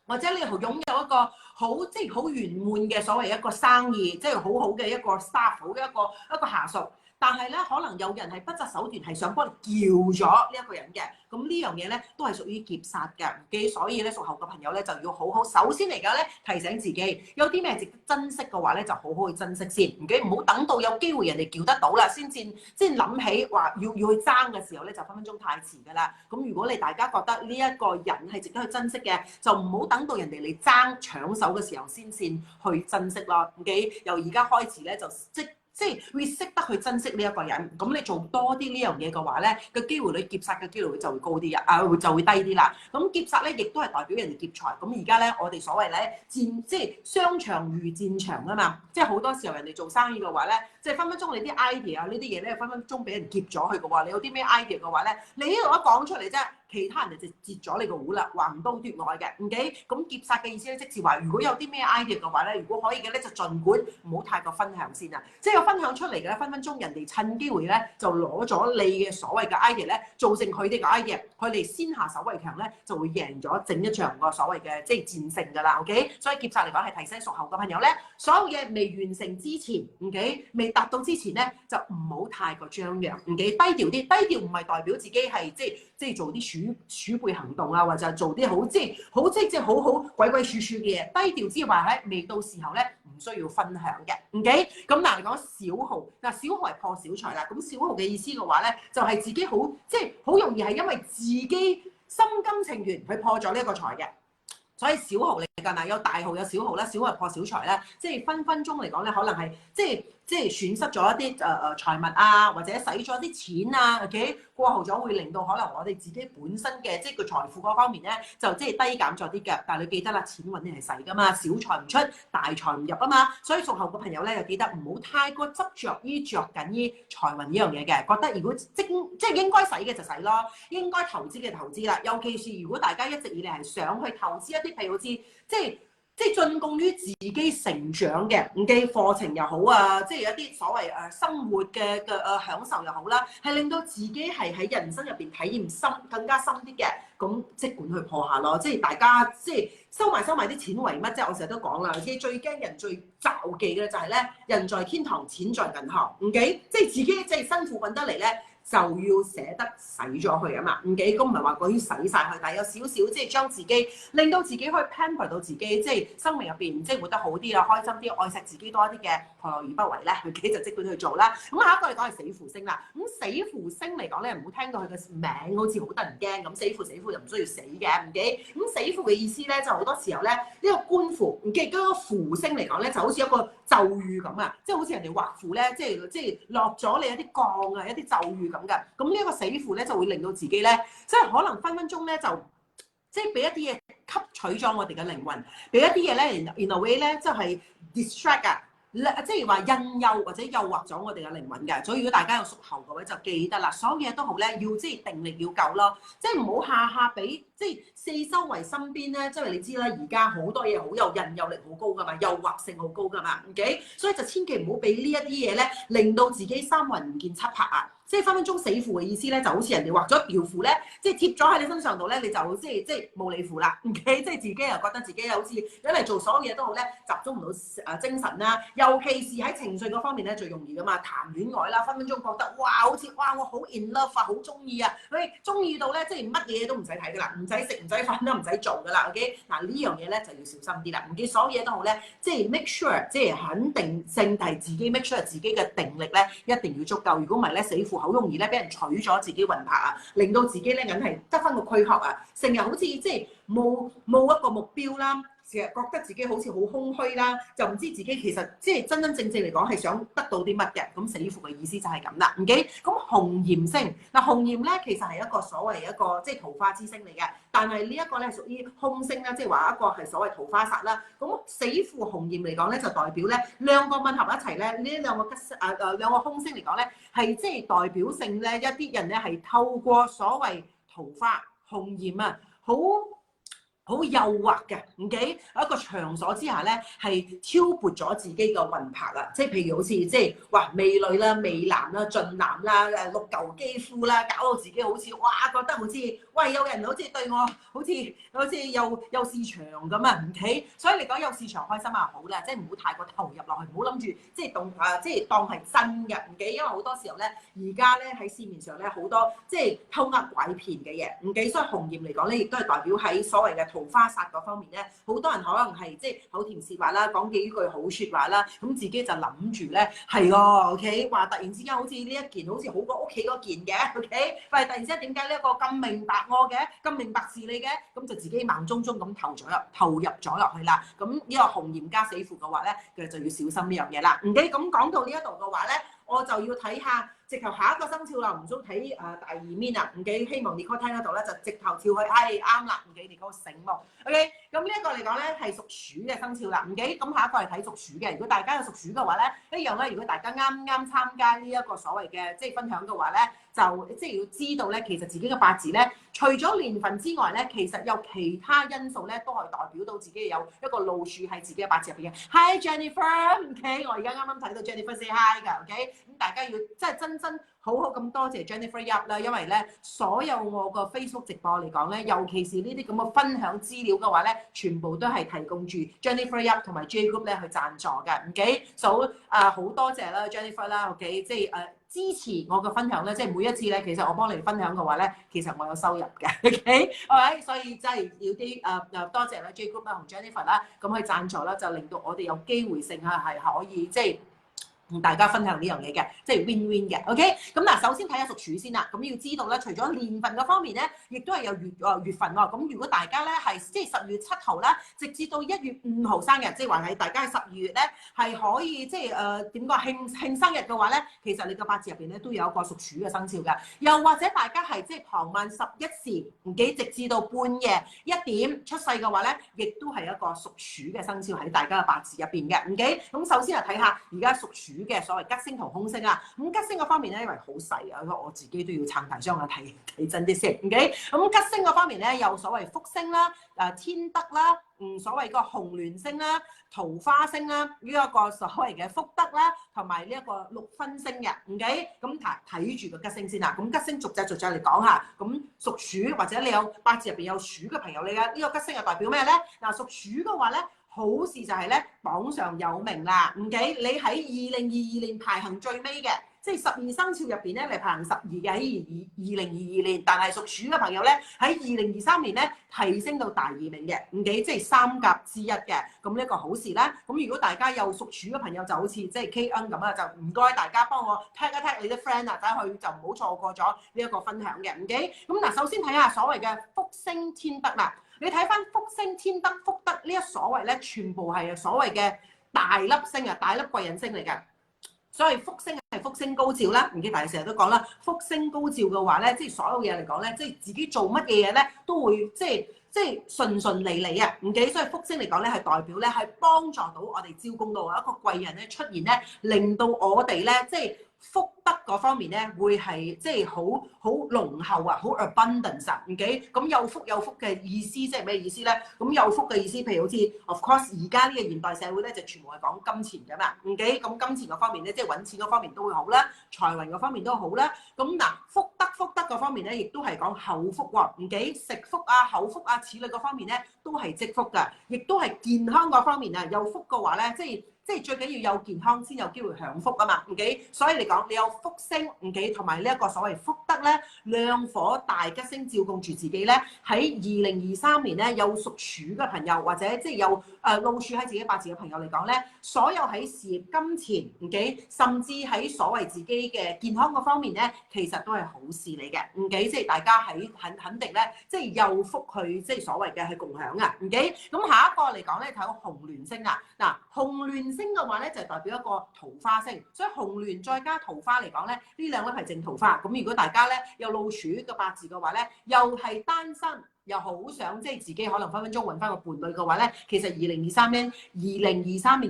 或者你擁有一個好即係好圓滿嘅所謂一個生意，即係好好嘅一個 staff， 好嘅一個下屬，但係咧可能有人係不擇手段係想幫你撬咗呢一個人嘅，咁呢樣嘢咧都係屬於劫煞嘅，所以咧屬猴嘅朋友咧就要好好，首先嚟講咧提醒自己有啲咩值得珍惜嘅話咧就好好去珍惜先，唔好等到有機會人哋撬得到啦先諗起話要去爭嘅時候咧就分分鐘太遲㗎啦。咁如果你大家覺得呢一個人係值得去珍惜嘅，就唔好等到人哋嚟搶手嘅時候先去珍惜咯。由而家開始咧就即係會識得去珍惜呢一個人，咁你做多啲呢樣嘢嘅話咧，個機會率劫煞嘅機會率就會高啲就會低啲啦。咁劫煞咧亦都係代表人哋劫財。咁而家咧我哋所謂咧即係商場如戰場啊嘛，即係好多時候人哋做生意嘅話咧，即係分分鐘你啲 idea 啊呢啲嘢咧分分鐘俾人劫咗去嘅話，你有啲咩 idea 嘅話咧，你呢度一講出嚟啫。其他人就截咗你個壺啦，橫刀奪愛嘅，OK？咁劫煞嘅意思咧，即係話如果有啲咩 idea 嘅話咧，如果可以嘅咧，就儘管唔好太過分享先啊。即係分享出嚟嘅咧，分分鐘人哋趁機會咧就攞咗你嘅所謂嘅 idea 咧，做成佢哋嘅 idea，佢哋先下手為強咧，就會贏咗整一場個所謂嘅即係戰勝㗎啦，OK？所以劫煞嚟講係提醒屬猴嘅朋友咧，所有嘢未完成之前 ，OK？未達到之前咧，就唔好太過張揚，OK？低調啲，低調唔係代表自己係即係做啲鼠輩行動啊，或者做啲好好鬼鬼祟祟嘅嘢，低調之話咧，未到時候咧唔需要分享嘅，OK？咁嗱嚟講小耗，嗱小耗係破小財啦，咁小耗嘅意思嘅話咧，就係自己好即係好容易係因為自己心甘情願去破咗呢一個財嘅。所以小耗嚟㗎嗱，有大耗有小耗啦，小耗係破小財啦，即係分分鐘嚟講咧，可能係即即係損失咗一啲財物啊，或者使咗啲錢啊，OK 過後咗會令到可能我哋自己本身嘅即係個財富嗰方面咧，就即係低減咗啲嘅。但係你記得啦，錢揾嚟係使噶嘛，小財唔出，大財唔入啊嘛。所以屬猴嘅朋友咧，就記得唔好太過執着於着緊於財運呢樣嘢嘅，覺得如果即係應該使嘅就使咯，應該投資嘅投資啦。尤其是如果大家一直以嚟係想去投資一啲譬如好似即係進貢於自己成長嘅嘅課程又好啊，即係一啲所謂生活嘅享受又好啦，係令到自己係喺人生入邊體驗更加深啲嘅，咁即管去破下咯。即係大家即係收埋啲錢為乜啫？我成日都講啦，即係最驚人最詐忌嘅就係咧，人在天堂，錢在銀行，OK？即係自己即係辛苦揾得嚟咧，就要捨得使咗佢啊嘛，OK？咁唔係話講要使晒佢，但係有少少即係將自己令到自己可以 pamper 到自己，即係生命入邊即係活得好啲啊，開心啲，愛錫自己多啲嘅，何樂而不為咧？OK？就即管去做啦。咁下一個嚟講係死符星啦。咁死符星嚟講咧，唔好聽到佢嘅名好似好得人驚咁，死符又唔需要死嘅，OK？咁死符嘅意思咧，就好多時候咧，呢個官符嘅嗰個符星嚟講咧，就好似一個咒語咁啊，即係好似人哋畫符咧，即係落咗你一啲降啊，一啲咒語咁嘅。咁呢一個死符咧，就會令到自己咧，即係可能分分鐘咧，就即係俾一啲嘢吸取咗我哋嘅靈魂，俾一啲嘢咧 in a way 咧，即係 distract 啊。即係話引誘或者誘惑咗我哋嘅靈魂嘅，所以如果大家有屬猴嘅話，就記得啦，所有嘢都好咧，要即係定力要夠咯，即係唔好下下俾即係四周圍身邊咧，即係你知啦，而家好多嘢好有引誘力好高噶嘛，誘惑性好高噶嘛，OK？所以就千祈唔好俾呢一啲嘢咧，令到自己三魂唔見七魄啊！即係分分鐘死符嘅意思咧，就好似人哋畫咗一條符咧，即係貼咗喺你身上度咧，你就即係冇理符啦，OK？即係自己又覺得自己又好似因為做所有嘢都好咧，集中唔到精神啦，尤其是喺情緒嗰方面咧最容易噶嘛，談戀愛啦，分分鐘覺得哇，好似哇我好 in love 啊，好中意啊，佢中意到咧，即係乜嘢都唔使睇噶啦，唔使食唔使瞓都唔使做噶啦，OK？嗱呢樣嘢咧就要小心啲啦，唔記所有嘢都好咧，即係 make sure 即係肯定性係自己 make sure 自己嘅定力咧一定要足夠，如果唔係咧死符好容易咧俾人取咗自己魂魄啊，令到自己咧硬係得翻個軀殼啊，成日好似即係冇一個目標啦。成日覺得自己好似好空虛啦，就唔知自己其實即係真正嚟講係想得到啲乜嘅，咁死符嘅意思就係咁啦，OK？咁紅焰星嗱，紅焰咧其實係一個所謂一個即係桃花之星嚟嘅，但係呢一個咧係屬於空星啦，即係話一個係所謂桃花煞啦。咁死符紅焰嚟講咧，就代表咧兩個混合一齊咧，呢兩個兩個空星嚟講咧，係即係代表性咧一啲人咧係透過所謂桃花紅焰啊，好誘惑嘅，OK？喺一個場所之下咧，係挑撥咗自己嘅魂魄啊！即係譬如好似即係哇美女啦、美男啦、俊男啦、六嚿肌膚啦，搞到自己好似哇覺得好似喂有人好似對我好似有市場咁啊！OK？所以嚟講有市場開心啊好啦，即係唔好太過投入落去，唔好諗住即係當係真嘅，OK？因為好多時候咧，而家咧喺市面上咧好多即係偷呃拐騙嘅嘢，OK？所以紅焰嚟講咧，亦都係代表喺所謂嘅桃花煞嗰方面咧，好多人可能係即係口甜舌滑啦，講幾句好説話啦，咁自己就諗住咧係喎 ，OK？話突然之間好似呢一件好似好過屋企嗰件嘅，OK？喂，突然之間點解呢一個咁明白我嘅，咁明白事你嘅，咁就自己盲中中咁投入咗落去啦。咁呢個紅焰加死符嘅話咧，佢就要小心呢樣嘢啦。OK？咁講到呢一度嘅話咧，我就要睇下。直頭下一個生肖啦，唔中睇第二面啊，唔記希望你哥聽得到咧，就直頭跳去，係啱啦，唔記你哥醒目，OK，咁呢一個嚟講咧係屬鼠嘅生肖啦，唔記咁下一個係睇屬鼠嘅，如果大家有屬鼠嘅話咧，一樣咧，如果大家啱參加呢一個所謂嘅即係分享嘅話咧，就即係要知道咧，其實自己嘅八字咧，除咗年份之外咧，其實有其他因素咧，都係代表到自己有一個路數喺自己嘅八字入邊嘅。Hi Jennifer，OK，我而家啱啱睇到 Jennifer say hi 㗎，OK，咁大家要即係真好咁多謝 Jennifer Yap 啦，因為咧所有我個 Facebook 直播嚟講咧，尤其是呢啲咁嘅分享資料嘅話咧，全部都係提供住 Jennifer Yap 同埋 J Group 咧去贊助嘅，OK，好多謝啦 Jennifer 啦，OK，即係支持我嘅分享咧，即係每一次咧，其實我幫你分享嘅話咧，其實我有收入嘅 ，OK， alright，所以真係要啲多謝啦 J Group 啦同 Jennifer 啦，咁去贊助啦，就令到我哋有機會性係可以即係同大家分享呢樣嘢嘅，即係 win-win 嘅，OK？咁嗱，首先睇下屬鼠先啦。咁要知道咧，除咗年份嗰方面咧，亦都係有月份喎。咁如果大家咧係即係12月7號啦，直至到1月5號生日，即係話係大家係12月咧係可以即係點講慶生日嘅話咧，其實你個八字入邊咧都有一個屬鼠嘅生肖㗎。又或者大家係即係傍晚11時唔幾直至到半夜1點出世嘅話咧，亦都係一個屬鼠嘅生肖喺大家嘅八字入邊嘅，OK？咁首先係睇下而家屬鼠嘅所謂吉星同凶星啊，咁吉星嗰方面咧，因為好細啊，我自己都要撐大雙眼睇真啲先，OK？咁吉星嗰方面咧，有所謂福星啦、天德啦、所謂個紅鸞星啦、桃花星啦，呢一個所謂嘅福德啦，同埋呢一個六分星嘅，OK？咁睇住個吉星先啦，咁吉星逐隻嚟講下，咁屬鼠或者你有八字入邊有鼠嘅朋友，你嘅呢個吉星係代表咩咧？嗱，屬鼠嘅話咧。好事就係咧，榜上有名啦，OK？你喺2022年排行最尾嘅，即係12生肖入邊咧，你排行12嘅喺2022年，但係屬鼠嘅朋友咧，喺2023年咧提升到第2名嘅，OK？即係3甲之一嘅，咁呢一個好事啦。咁如果大家有屬鼠嘅朋友，就好似即係 KN 咁啊，就唔該大家幫我踢一踢你啲 friend 啊，等佢就唔好錯過咗呢一個分享嘅，OK？咁嗱，首先睇下所謂嘅福星天德啦。你睇翻福星、天德、福德呢一所謂咧，全部係所謂嘅大粒星啊，大粒貴人星嚟嘅。所以福星係福星高照啦，唔記得大家成日都講啦，福星高照嘅話咧，即係所有嘢嚟講咧，即係自己做乜嘢嘢咧，都會即係順利利啊，唔記。所以福星嚟講咧，係代表咧係幫助到我哋招供到一個貴人咧出現咧，令到我哋咧即係。福德嗰方面咧，會係即係好濃厚啊，好 abundance 啊，OK？咁有福嘅意思即係咩意思咧？咁有福嘅意思，譬如好似 of course 而家呢個現代社會咧，就全部係講金錢㗎嘛，OK？咁金錢嗰方面咧，即係揾錢嗰方面都會好啦，財運嗰方面都好啦。咁嗱，福德嗰方面咧，亦都係講厚福喎，OK？食福啊、厚福啊，此類嗰方面咧，都係積福㗎，亦都係健康嗰方面啊。有福嘅話咧，即係最緊要有健康先有機會享福啊嘛，OK？所以嚟講，你有福星，OK？同埋呢一個所謂福德咧，亮火大吉星照顧住自己咧，喺2023年咧，有屬鼠嘅朋友或者即係有老鼠喺自己八字嘅朋友嚟講咧，所有喺事業、金錢，OK？甚至喺所謂自己嘅健康嗰方面咧，其實都係好事嚟嘅，OK？即係大家喺肯定咧，即係有福去即係所謂嘅去共享啊，OK？咁下一個嚟講咧，睇到紅鸞星啊，嗱紅鸞星嘅話咧，就代表一個桃花星，所以紅鸞再加桃花嚟講咧，呢兩粒係正桃花。咁如果大家咧有老鼠嘅八字嘅話咧，又係單身，又好想即係自己可能分分鐘揾翻個伴侶嘅話咧，其實2023年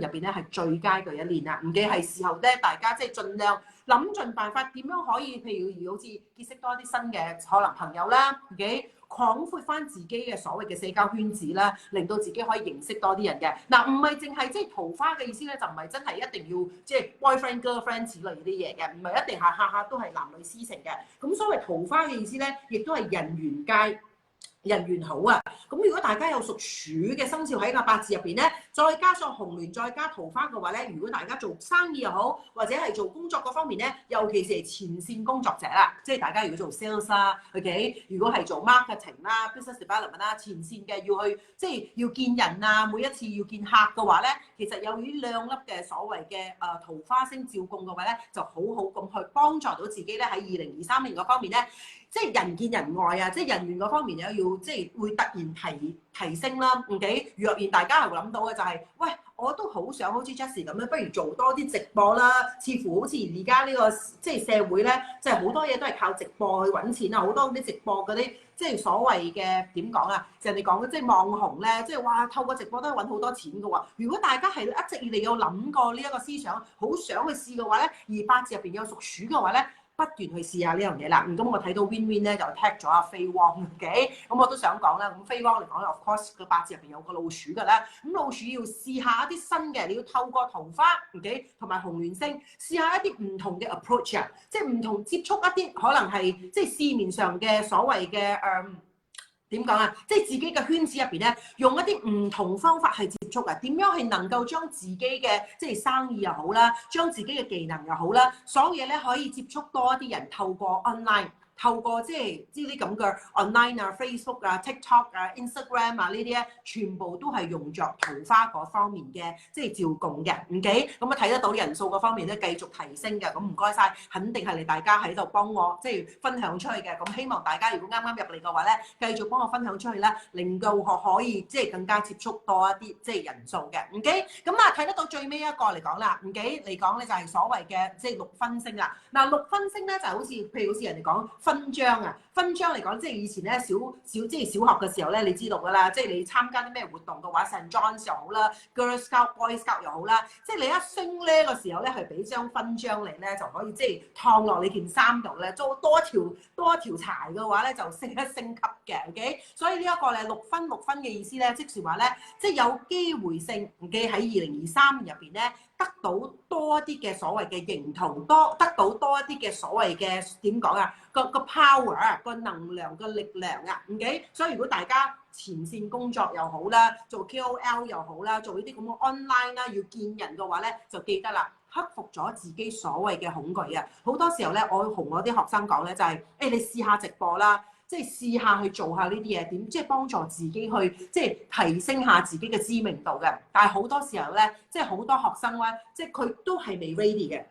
入邊咧係最佳嘅一年啦。唔記係時候咧，大家即係盡量諗盡辦法點樣可以，譬如好似結識多啲新嘅可能朋友啦，自己擴闊翻自己嘅所謂嘅社交圈子啦，令到自己可以認識多啲人嘅。嗱，唔係淨係即係桃花嘅意思咧，就唔係真係一定要即係 boyfriend girlfriend 之類啲嘢嘅，唔係一定下下都係男女私情嘅。咁所謂桃花嘅意思咧，亦都係人緣佳。人緣好啊！咁如果大家有屬鼠嘅生肖喺個八字入邊咧，再加上紅鸞，再加桃花嘅話咧，如果大家做生意又好，或者係做工作嗰方面咧，尤其是係前線工作者啦，即係大家如果做 sales 啦，OK，如果係做 marketing 啦、business development 啦，前線嘅要去即係要見人啊，每一次要見客嘅話咧，其實有呢兩粒嘅所謂嘅桃花星照供嘅話咧，就好好咁去幫助到自己咧喺2023年嗰方面咧。即係人見人愛啊！即係人緣嗰方面又要即係會突然提升啦。OK，若然大家係會諗到嘅就係，喂，我都好想好似 Jessie 咁樣，不如做多啲直播啦。似乎好似而家呢個即係社會咧，即係好多嘢都係靠直播去揾錢啊！好多啲直播嗰啲即係所謂嘅點講啊？人哋講嘅即係網紅咧，即係哇透過直播都係揾好多錢嘅喎。如果大家係一直以嚟有諗過呢一個思想，好想去試嘅話咧，而八字入邊有屬鼠嘅話咧，不斷去試下呢樣嘢啦，咁我睇到 Win 咧就 tag 咗阿飛汪嘅，咁我都想講啦。咁飛汪嚟講咧 ，of course 個八字入邊有個老鼠㗎啦，咁老鼠要試下一啲新嘅，你要透過桃花，OK，同埋紅鸞星試下一啲唔同嘅 approach 啊，即係唔同接觸一啲可能係即係市面上嘅所謂嘅點講啊？即係自己嘅圈子入邊咧，用一啲唔同方法去接觸啊，點樣係能夠將自己嘅即係生意又好啦，將自己嘅技能又好啦，所有嘢咧可以接觸多一啲人，透過 online。透過即係呢啲咁嘅 online 啊、Facebook 啊、TikTok 啊、Instagram 啊呢啲咧，全部都係用作桃花嗰方面嘅即係照供嘅，OK？咁啊睇得到人數嗰方面咧繼續提升嘅，咁唔該晒，肯定係你大家喺度幫我即係分享出去嘅，咁希望大家如果啱啱入嚟嘅話咧，繼續幫我分享出去啦，令到我可以即係更加接觸多一啲即係人數嘅，OK？咁啊睇得到最尾一個嚟講啦，OK？嚟講咧就係所謂嘅即係六分星啦。嗱六分星咧就好似譬如好似人哋講勳章啊，勳章嚟講即係以前咧即係小學嘅時候咧，你知道㗎啦，即係你參加啲咩活動嘅話，St. John's 又好啦，Girl Scout、Boy Scout 又好啦，即係你一升咧個時候咧，係俾張勳章嚟咧，就可以即係燙落你件衫度咧，做多一條柴嘅話咧，就升級嘅 ，OK？ 所以呢一個咧六分嘅意思咧，即係話咧，即係有機會性嘅喺2023年入邊咧，得到多啲嘅所謂嘅認同，得到多一啲嘅所謂嘅點講啊，個 power 啊，個能量個力量啊 ，OK？ 所以如果大家前線工作又好啦，做 KOL 又好啦，做呢啲咁嘅 online 啦，要見人嘅話咧，就記得啦，克服咗自己所謂嘅恐懼啊！好多時候咧，我同我啲學生講咧，就係你試下直播啦。即係試下去做下呢啲嘢，點即係幫助自己去即係提升下自己嘅知名度嘅。但係好多時候咧，即係好多學生咧，即係佢都係未 ready 嘅。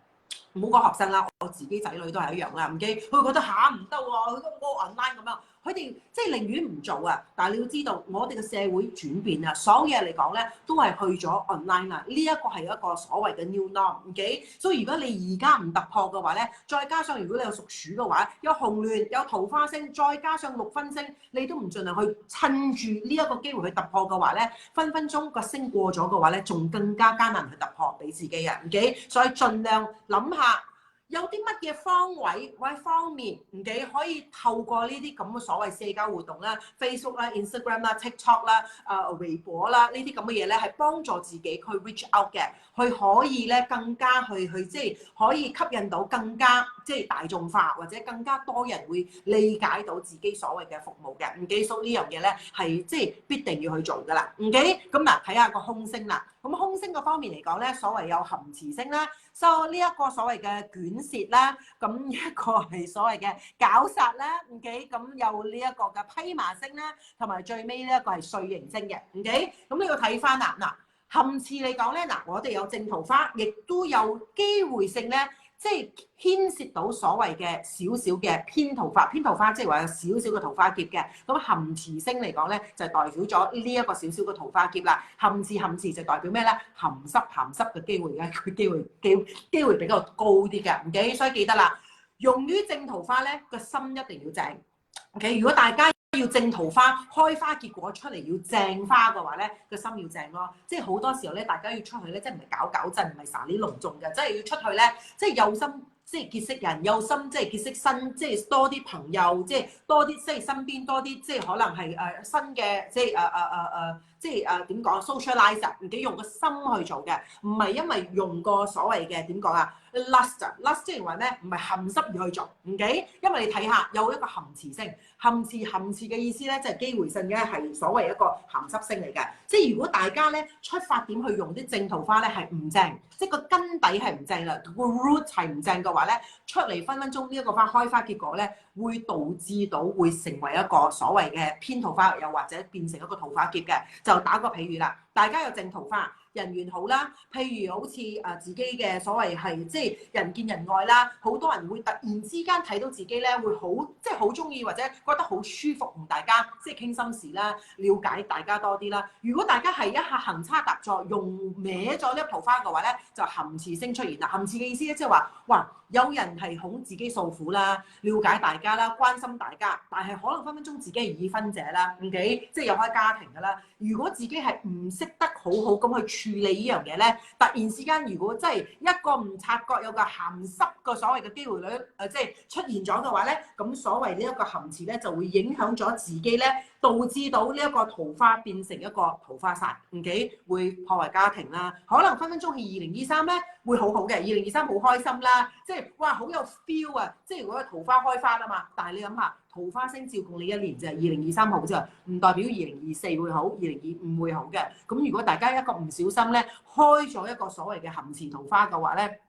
唔好講學生啦，我自己仔女都係一樣啦，唔記佢覺得嚇唔得喎，佢都冇 online 咁樣，佢哋即係寧願唔做啊。但係你要知道，我哋嘅社會轉變啊，所有嘢嚟講咧，都係去咗 online 啦。呢一個係一個所謂嘅 new norm，OK？所以如果你而家唔突破嘅話咧，再加上如果你有屬鼠嘅話，有紅鸞有桃花星，再加上六分星，你都唔盡量去趁住呢一個機會去突破嘅話咧，分分鐘個星過咗嘅話咧，仲更加艱難去突破俾自己啊，OK？所以盡量諗下。有啲乜嘢方位或者方面唔幾可以透過呢啲咁嘅所謂社交活動啦、Facebook 啦、Instagram 啦、TikTok 啦、微博啦呢啲咁嘅嘢咧，係幫助自己去 reach out 嘅，去可以咧更加去即係可以吸引到更加即係大眾化，或者更加多人會理解到自己所謂嘅服務嘅。唔記數呢樣嘢咧係即係必定要去做㗎啦。唔記咁嗱，睇下個空星啦。咁空星嗰方面嚟講咧，所謂有含持星啦，所以呢一個所謂嘅卷舌啦，咁一個係所謂嘅絞殺啦，OK，咁有呢一個嘅披麻星啦，同埋最尾呢一個係碎形星嘅，OK，咁你要睇翻啦，嗱含持嚟講咧，嗱我哋有正桃花，亦都有機會性咧。即係牽涉到所謂嘅少少嘅偏桃花，即係話有少少嘅桃花劫嘅。咁含持星嚟講咧，就代表咗呢一個少少嘅桃花劫啦。含持就代表咩咧？鹹濕嘅機會嘅，佢機會比較高啲嘅。OK，所以記得啦，用於正桃花咧，個心一定要正。OK，如果大家要正桃花開花結果出嚟要正花嘅話咧，個心要正咯。即係好多時候咧，大家要出去咧，即係唔係搞震，唔係撒啲隆重嘅，即係要出去咧，即係有心即係結識人，有心即係結識新，即係多啲朋友，即係多啲即係身邊多啲，即係可能係新嘅，即係即係點講 socialize， 唔幾用個心去做嘅，唔係因為用個所謂嘅點講啊 lust 即係話咩？唔係含濕而去做，唔幾，因為你睇下有一個含持星，含持嘅意思咧，即係機會性嘅係所謂一個鹹濕星嚟嘅。即係如果大家咧出發點去用啲正桃花咧係唔正，即係個根底係唔正啦，個 root 係唔正嘅話咧，出嚟分分鐘呢一個花開花結果咧，會導致到會成為一個所謂嘅偏桃花，又或者變成一個桃花劫嘅。就打個譬如啦，大家有正桃花。人緣好啦，譬如好似自己嘅所謂係即係人見人愛啦，好多人會突然之間睇到自己咧會好即係好中意或者覺得好舒服，同大家即係傾心事啦，了解大家多啲啦。如果大家係一下行差踏錯，用歪咗呢一桃花嘅話咧，就含持星出現啦。含持嘅意思咧，即係話哇，有人係哄自己訴苦啦，了解大家啦，關心大家，但係可能分分鐘自己係已婚者啦，OK，即係有開家庭㗎啦。如果自己係唔識得好好咁去處理呢樣嘢咧，突然之間如果真係一個唔察覺有個鹹濕個所謂嘅機會率即係出現咗嘅話咧，咁所謂呢一個含持咧就會影響咗自己咧，導致到呢一個桃花變成一個桃花煞，OK，會破壞家庭啦。可能分分鐘係2023咧會好好嘅，2023好開心啦，即係哇好有 feel 啊！即係如果桃花開花啊嘛，但係你諗下。桃花星照顧你一年就係2023好啫，唔代表2024會好，2025會好嘅。咁如果大家一個唔小心咧，開咗一個所謂嘅含持桃花嘅話咧，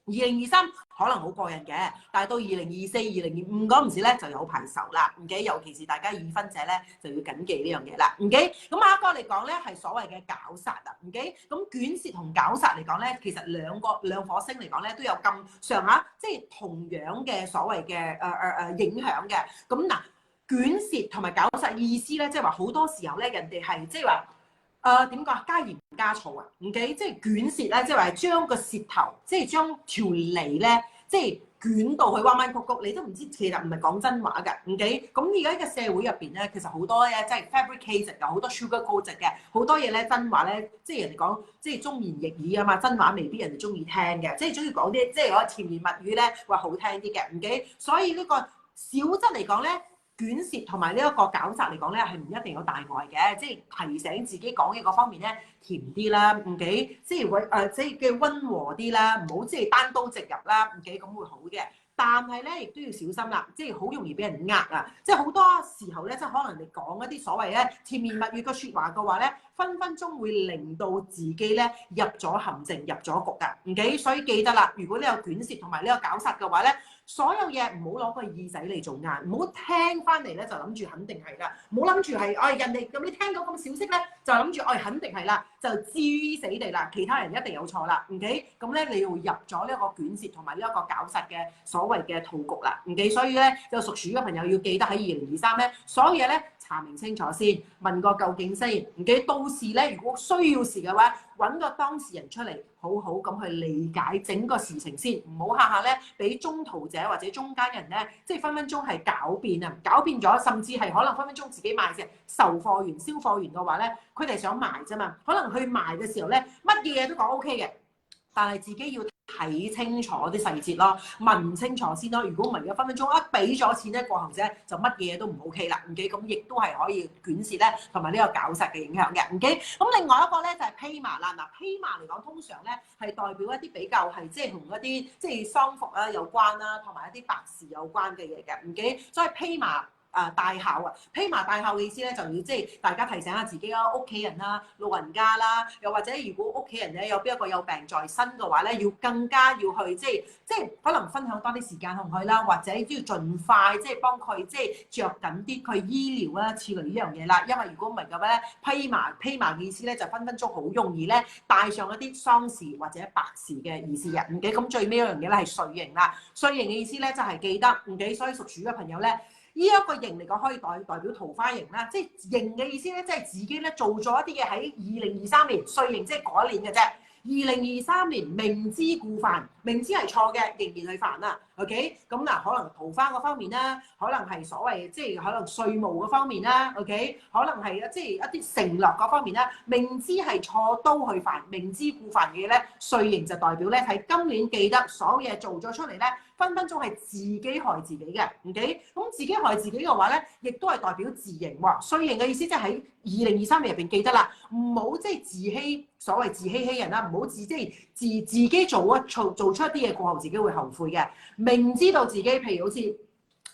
2023可能好過癮嘅，但係到2024、2025嗰陣時咧就有排愁啦。OK， 尤其是大家已婚者咧就要緊記呢樣嘢啦。OK， 咁下一個嚟講咧係所謂嘅絞殺啊。OK， 咁捲舌同絞殺嚟講咧，其實兩顆星嚟講咧都有咁上下，即係同樣嘅所謂嘅影響嘅。咁嗱，捲舌同埋絞殺意思咧，即係話好多時候咧，人哋係即係話。點講啊？加鹽加醋啊，OK， 即係捲舌咧，即係話將個舌頭，即係將條脷咧，即係捲到去彎彎曲曲，你都唔知其實唔係講真話㗎，OK。咁而家嘅社會入邊咧，其實好多咧即係 fabricated 有好多 sugar coated 嘅，好多嘢咧真話咧，即係人哋講即係忠言逆耳啊嘛，真話未必人哋中意聽嘅，即係中意講啲即係嗰甜言蜜語咧，話好聽啲嘅，OK。所以呢個小則嚟講咧。捲舌同埋呢一個絞殺嚟講咧，係唔一定有大礙嘅，即係提醒自己講嘢嗰方面咧甜啲啦，OK，即係即係嘅溫和啲啦，唔好即係單刀直入啦，OK，咁會好嘅。但係咧，亦都要小心啦，即係好容易俾人呃啊！即係好多時候咧，即係可能你講一啲所謂咧甜言蜜語嘅説話嘅話咧，分分鐘會令到自己咧入咗陷阱、入咗局㗎。OK，所以記得啦，如果你有捲舌同埋呢個絞殺嘅話咧，所有嘢唔好攞個耳仔嚟做硬，唔好聽翻嚟咧就諗住肯定係啦，唔好諗住係人哋咁你聽到咁小息咧就諗住肯定係啦，就知死地啦，其他人一定有錯啦。OK， 咁咧你要入咗呢一個捲舌同埋呢一個絞殺嘅所謂嘅套局啦。OK， 所以咧就屬鼠嘅朋友要記得喺2023咧，所有嘢咧查明清楚先，問個究竟先。OK， 到時咧如果需要時嘅話，揾個當事人出嚟，好好咁去理解整個事情先，唔好下下咧俾中途者或者中間人咧，即係分分鐘係狡辯啊，狡辯咗，甚至係可能分分鐘自己賣嘅售貨員、銷貨員嘅話咧，佢哋想賣啫嘛，可能去賣嘅時候咧，乜嘢都講 OK 嘅，但係自己要睇清楚啲細節咯，問清楚先咯。如果唔係嘅，分分鐘一俾咗錢咧，過後啫就乜嘢都唔 OK 啦。OK， 咁亦都係可以捲舌咧，同埋呢個絞殺嘅影響嘅。OK， 咁另外一個咧就係披麻啦。嗱，披麻嚟講，通常咧係代表一啲比較係即係同一啲即係喪服啦有關啦，同埋一啲白事有關嘅嘢嘅。OK，所以披麻。大孝啊，披麻戴孝嘅意思咧，就要即係大家提醒下自己啦，屋企人啦、老人家啦，又或者如果屋企人咧有邊一個有病在身嘅話咧，要更加要去即係可能分享多啲時間同佢啦，或者都要盡快即係幫佢即係着緊啲佢醫療啦、處理呢樣嘢啦。因為如果唔係嘅話咧，披麻嘅意思咧就分分鐘好容易咧帶上一啲喪事或者白事嘅意思嘅。唔記咁最尾一樣嘢咧係歲刑啦，歲刑嘅意思咧就係記得唔記，所以屬鼠嘅朋友咧。呢一個刑嚟講可以代表桃花刑啦，即係刑嘅意思咧，即係自己咧做咗一啲嘢喺2023年歲刑，即係嗰一年嘅啫。2023年明知故犯，明知係錯嘅，仍然去犯啦。OK， 咁嗱，可能桃花嗰方面啦，可能係所謂即係可能稅務嗰方面啦。OK， 可能係即係一啲承諾嗰方面啦，明知係錯都去犯，明知故犯嘅嘢咧，歲刑就代表咧喺今年記得所有嘢做咗出嚟咧。分分鐘係自己害自己嘅，OK？咁自己害自己嘅話咧，亦都係代表自刑喎。歲刑嘅意思即係喺2023年入邊記得啦，唔好即係自欺，所謂自欺欺人啦，唔好即係自己做出一啲嘢過後，自己會後悔嘅。明知道自己譬如好似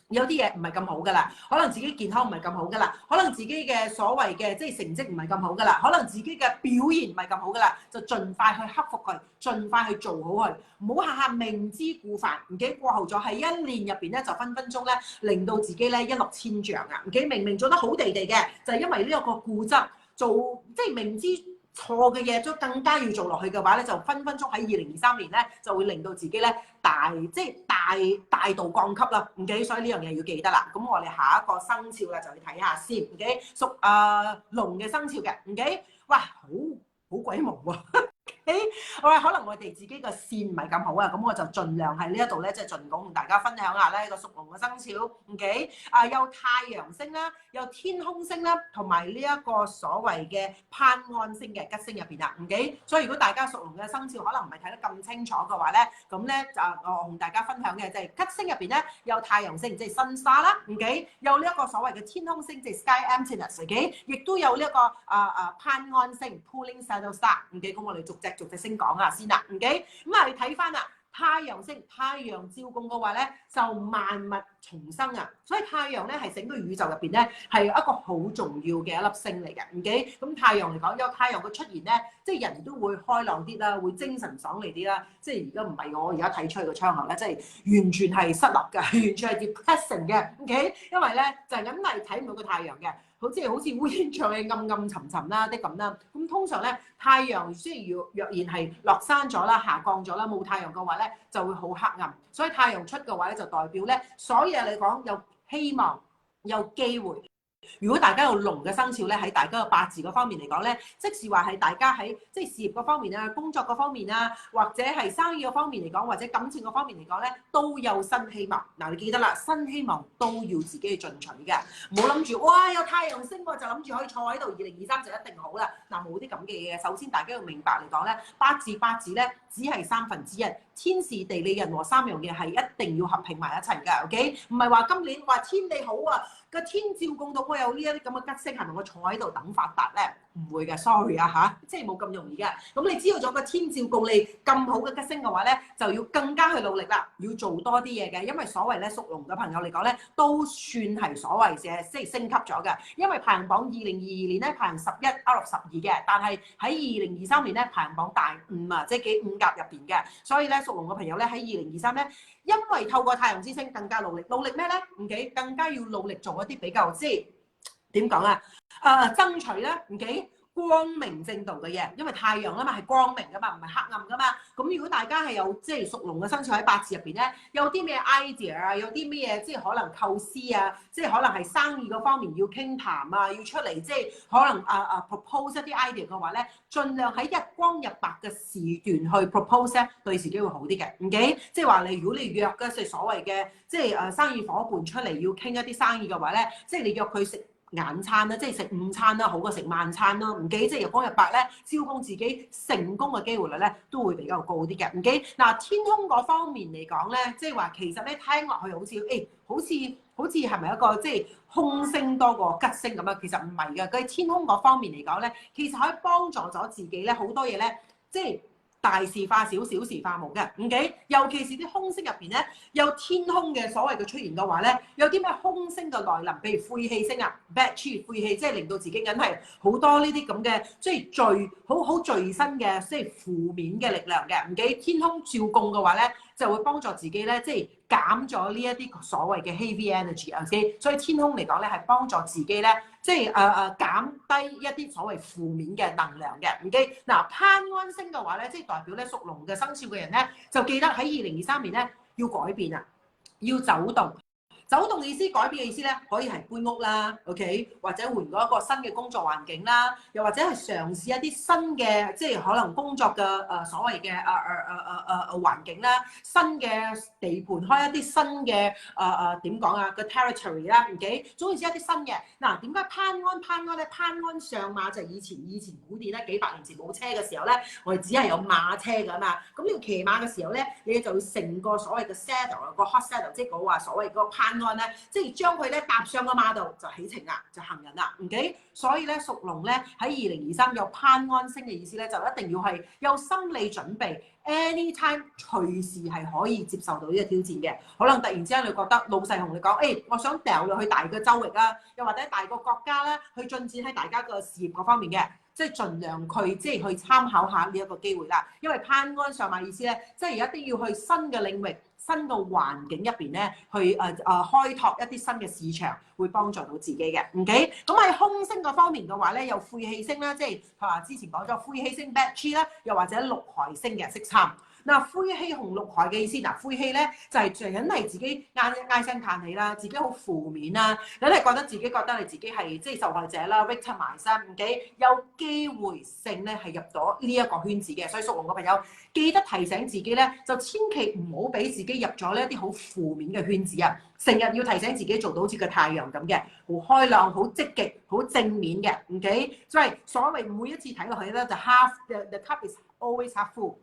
有啲嘢唔係咁好噶啦，可能自己健康唔係咁好噶啦，可能自己嘅所謂嘅即係成績唔係咁好噶啦，可能自己嘅表現唔係咁好噶啦，就盡快去克服佢，盡快去做好佢，唔好下下明知故犯，唔記過後咗喺一年入邊咧就分分鐘咧令到自己咧一落千丈啊！唔記明明做得好地地嘅，就係因為呢一個固執做即係明知錯嘅嘢，都更加要做落去嘅話咧，就分分鐘喺2023年咧就會令到自己咧大度降級啦。唔記，所以呢樣嘢要記得啦。咁我哋下一個生肖啦，就去睇下先。唔記屬龍嘅生肖嘅，唔記哇好鬼忙喎。我話可能我哋自己個線唔係咁好啊，咁我就盡量喺呢一度咧，即係盡講同大家分享下咧個屬龍嘅生肖，OK？有太陽星啦，有天空星啦，同埋呢一個所謂嘅攀安星嘅吉星入邊啊，OK？所以如果大家屬龍嘅生肖可能唔係睇得咁清楚嘅話咧，咁咧就我同大家分享嘅就係吉星入邊咧有太陽星，即係新沙啦，OK？有呢一個所謂嘅天空星，即係 Sky Emptiness，OK？亦都有呢一個攀安星 Pulling Shadow Star，OK？咁我哋逐隻星講下先啦，OK？咁你睇翻啦，太陽星，太陽照供嘅話咧，就萬物重生啊！所以太陽咧係整個宇宙入邊咧係一個好重要嘅一粒星嚟嘅，OK？咁太陽嚟講，有太陽嘅出現咧，即係人都會開朗啲啦，會精神爽利啲啦。即係而家唔係我而家睇出去個窗口咧，即係完全係失落嘅，完全係 depressing 嘅，OK？因為咧就係咁係睇唔到個太陽嘅。好似烏煙瘴氣、暗暗沉沉啦，啲咁啦。咁通常咧，太陽雖然若然係落山咗啦、下降咗啦，冇太陽嘅話咧，就會好黑暗。所以太陽出嘅話咧，就代表咧，所有嘢嚟講有希望、有機會。如果大家有龍嘅生肖咧，喺大家嘅八字嗰方面嚟講咧，即是話係大家喺即係事業嗰方面啊、工作嗰方面啊，或者係生意嗰方面嚟講，或者感情嗰方面嚟講咧，都有新希望。嗱，你記得啦，新希望都要自己去進取嘅，唔好諗住哇有太陽星喎，就諗住可以坐喺度2023就一定好啦。嗱，冇啲咁嘅嘢嘅。首先大家要明白嚟講咧，八字咧只係1/3，天時地利人和3樣嘢係一定要合併埋一齊㗎 ，OK？ 唔係話今年話天地好啊，個天照供到我有呢一啲咁嘅吉星，係咪我坐喺度等發達咧？唔會嘅 ，sorry 啊嚇，即係冇咁容易嘅。咁你知道咗個天照供你咁好嘅吉星嘅話咧，就要更加去努力啦，要做多啲嘢嘅。因為所謂咧屬龍嘅朋友嚟講咧，都算係所謂嘅即係升級咗嘅。因為排行榜2022年咧排行11 out of 12嘅，但係喺2023年咧排行榜大5啊，即係幾5甲入邊嘅。所以咧屬龍嘅朋友咧喺2023咧，因為透過太陽之星更加努力，努力咩咧？OK， 更加要努力做一啲比較即係點講啊？爭取咧，OK，光明正道嘅嘢，因為太陽啊嘛係光明噶嘛，唔係黑暗噶嘛。咁如果大家係有即係屬龍嘅生肖喺八字入邊咧，有啲咩 idea 啊，有啲咩嘢即係可能構思啊，即係可能係生意嗰方面要傾談啊，要出嚟即係可能propose 一啲 idea 嘅話咧，盡量喺日光日白嘅時段去 propose 咧，對自己會好啲嘅，OK？即係話你如果你約嘅係所謂嘅即係生意伙伴出嚟要傾一啲生意嘅話咧，即係你約佢食晚餐啦，即係食午餐啦，好過食晚餐啦。唔記即係日光日白咧，招供自己成功嘅機會率咧都會比較高啲嘅。唔記嗱，天空嗰方面嚟講咧，即係話其實咧聽落去好似好似係咪一個即係空星多過吉星咁樣？其實唔係嘅，佢天空嗰方面嚟講咧，其實可以幫助咗自己咧好多嘢咧，即係大事化小，小事化無嘅，OK？尤其是啲空星入邊咧，有天空嘅所謂嘅出現嘅話咧，有啲咩空星嘅來臨，譬如晦氣星啊 ，bad chi 晦氣，即係令到自己梗係好多呢啲咁嘅，即係聚好聚身嘅，即係負面嘅力量嘅，OK？天空照供嘅話咧，就會幫助自己咧，即係減咗呢一啲所謂嘅 heavy energy，OK？所以天空嚟講咧，係幫助自己咧。即係減低一啲所謂負面嘅能量嘅，OK？嗱，攀安星嘅話咧，即係代表咧屬龍嘅生肖嘅人咧，就記得喺2023年咧要改變啊，要走動。走動嘅意思，改變嘅意思咧，可以係搬屋啦 ，OK， 或者換過一個新嘅工作環境啦，又或者係嘗試一啲新嘅，即係可能工作嘅所謂嘅環境啦，新嘅地盤，開一啲新嘅點講啊個 territory 啦，OK， 總之一啲新嘅。嗱，點解攀安咧？攀安上馬就係以前古典咧，幾百年前冇車嘅時候咧，我哋只係有馬車㗎嘛。咁你要騎馬嘅時候咧，你就要成個所謂嘅 saddle 個 hot saddle， 即係講話所謂嗰個攀安咧，即係將佢咧搭上個馬度就起程啦，就行人啦，OK。所以咧屬龍咧喺2023有攀安星嘅意思咧，就一定要係有心理準備 ，anytime 隨時係可以接受到呢個挑戰嘅。可能突然之間你覺得老細同你講，誒，我想掉落去大個洲域啦，又或者大個國家啦，去進展喺大家個事業嗰方面嘅。即係盡量即係去參考下呢一個機會啦，因為攀安上馬意思咧，即係一定要去新嘅領域、新嘅環境入邊咧，去開拓一啲新嘅市場，會幫助到自己嘅。OK， 咁喺空星嗰方面嘅話咧，有晦氣星啦，即係話之前講咗晦氣星 bad chi 啦，又或者六害星嘅色參。嗱，晦氣同六害嘅意思，晦氣咧就係梗係自己唉聲嘆氣啦，自己好負面啦，梗係覺得自己係即係受害者啦 ，victimize 自己有機會性咧係入咗呢一個圈子嘅，所以屬龍嘅朋友記得提醒自己咧，就千祈唔好俾自己入咗呢一啲好負面嘅圈子啊！成日要提醒自己做到好似個太陽咁嘅，好開朗、好積極、好正面嘅，OK？ 所謂每一次睇落去咧，就 half the cup is always half full。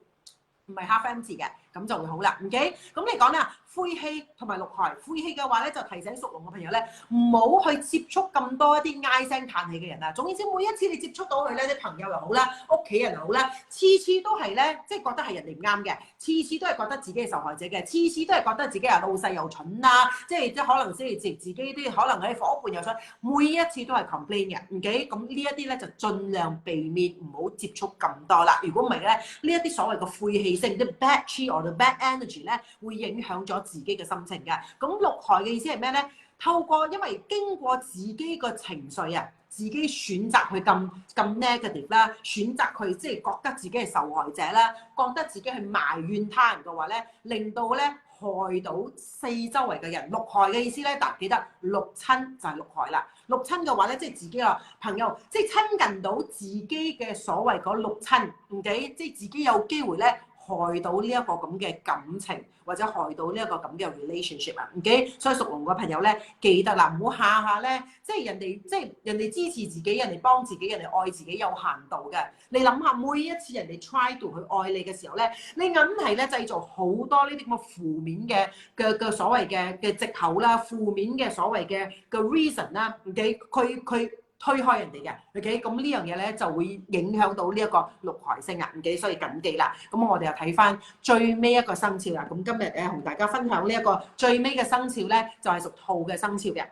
唔係 half empty 嘅，咁就會好啦，OK？咁你講啦，灰氣同埋六害。灰氣嘅話咧，就提醒屬龍嘅朋友咧，唔好去接觸咁多一啲唉聲嘆氣嘅人啊。總言之，每一次你接觸到佢咧，啲朋友又好啦，屋企人又好啦，次次都係咧，即係覺得係人哋唔啱嘅，次次都係覺得自己係受害者嘅，次次都係覺得自己係老細又蠢啦，即係可能自己啲可能喺伙伴又想，每一次都係 complain 嘅，OK？咁呢一啲咧就盡量避免唔好接觸咁多啦。如果唔係咧，呢一啲所謂嘅晦氣性，啲 bad chi or the bad energy 咧，會影響咗自己嘅心情嘅。咁六害嘅意思係咩咧？透過因為經過自己個情緒啊，自己選擇去咁 negative 啦，選擇去即係覺得自己係受害者啦，覺得自己去埋怨他人嘅話咧，令到咧害到四周圍嘅人。六害嘅意思咧，大家記得六親就係六害啦。六親嘅話咧，即係自己個朋友，即係親近到自己嘅所謂嗰六親，OK？即係自己有機會咧害到呢一個咁嘅感情，或者害到呢一個咁嘅 relationship 啊，OK？所以屬龍嘅朋友咧，記得啦，唔好下下咧，即係人哋支持自己，人哋幫自己，人哋愛自己有限度嘅。你諗下，每一次人哋 try to 去愛你嘅時候咧，你硬係咧製造好多呢啲咁嘅負面嘅所謂嘅藉口啦，負面嘅所謂嘅 reason 啦，OK？佢推開人哋嘅 ，OK？咁呢樣嘢咧就會影響到呢一個六害星啊，OK？所以緊記啦。咁我哋又睇翻最尾一個生肖啦。咁今日同大家分享呢一個最尾嘅生肖咧，就係屬兔嘅生肖嘅。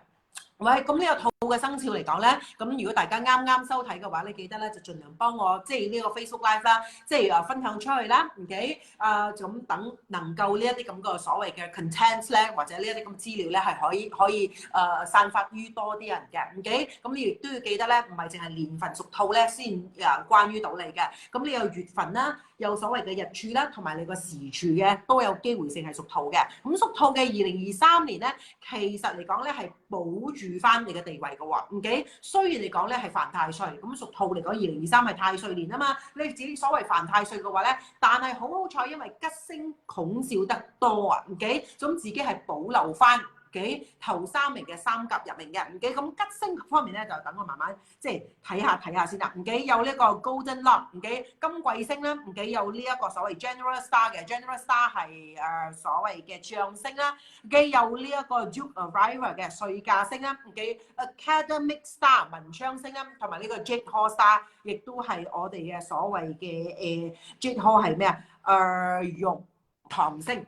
喂，咁呢個兔嘅生肖嚟講咧，咁如果大家啱啱收睇嘅話，你記得咧就盡量幫我即係呢個 Facebook Live 啦，即係分享出去啦，OK？咁等能夠呢一啲咁嘅所謂嘅 content 咧，或者呢一啲咁資料咧係可以散發於多啲人嘅，OK？咁你亦都要記得咧，唔係淨係年份屬兔咧先關於到你嘅，咁你有月份啦，有所謂嘅日柱啦，同埋你個時柱嘅都有機會性係屬兔嘅。咁屬兔嘅2023年咧，其實嚟講咧係保住翻你嘅地位嘅喎，OK？雖然嚟講咧係犯太歲，咁屬兔嚟講2023係太歲年啊嘛，你自己所謂犯太歲嘅話咧，但係好彩，因為吉星拱照得多啊，OK？咁自己係保留翻。頭3名嘅3甲入面嘅，咁吉星方面咧就等我慢慢即係睇下先啦。有呢個 Golden Luck，金貴星啦，有呢一個所謂 General Star 嘅 General Star 係所謂嘅將星啦，有呢一個 Duke of River 嘅歲駕星啦，Academic Star 文昌星啦，同埋呢個 Jade Hall Star 亦都係我哋嘅所謂嘅Jade Hall 係咩啊？玉堂星。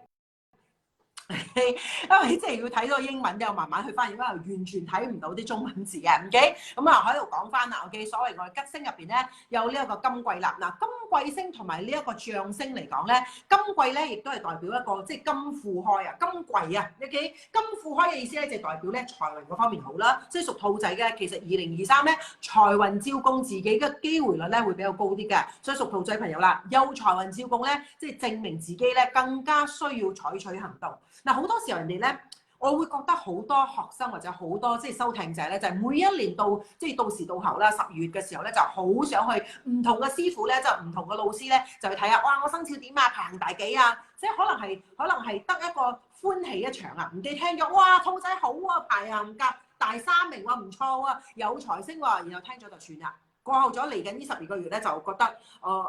因為即係要睇到英文，又慢慢去翻譯，因為完全睇唔到啲中文字嘅，OK？咁啊喺度講翻啦，OK？所謂我哋吉星入邊咧有呢一個金貴啦，嗱金貴星同埋呢一個將星嚟講咧，金貴咧亦都係代表一個即係金富開啊，金貴啊，OK？金富開嘅意思咧就代表咧財運嗰方面好啦，即係屬兔仔嘅，其實2023咧財運照供自己嘅機會率咧會比較高啲嘅，所以屬兔仔朋友啦，有財運照供咧，即係證明自己咧更加需要採取行動。嗱，好多時候人哋咧，我會覺得好多學生或者好多即係收聽者咧，就係每一年到即係到時到候啦，10月嘅時候咧，就好想去唔同嘅師傅咧，就唔同嘅老師咧，就去睇下，哇！我生肖點啊，排行第幾啊？即係可能係得一個歡喜一場啊！唔記聽咗，哇！兔仔好啊，排行甲第3名喎，唔錯啊，有財星喎，然後聽咗就算啦。過後咗嚟緊呢12個月咧，就覺得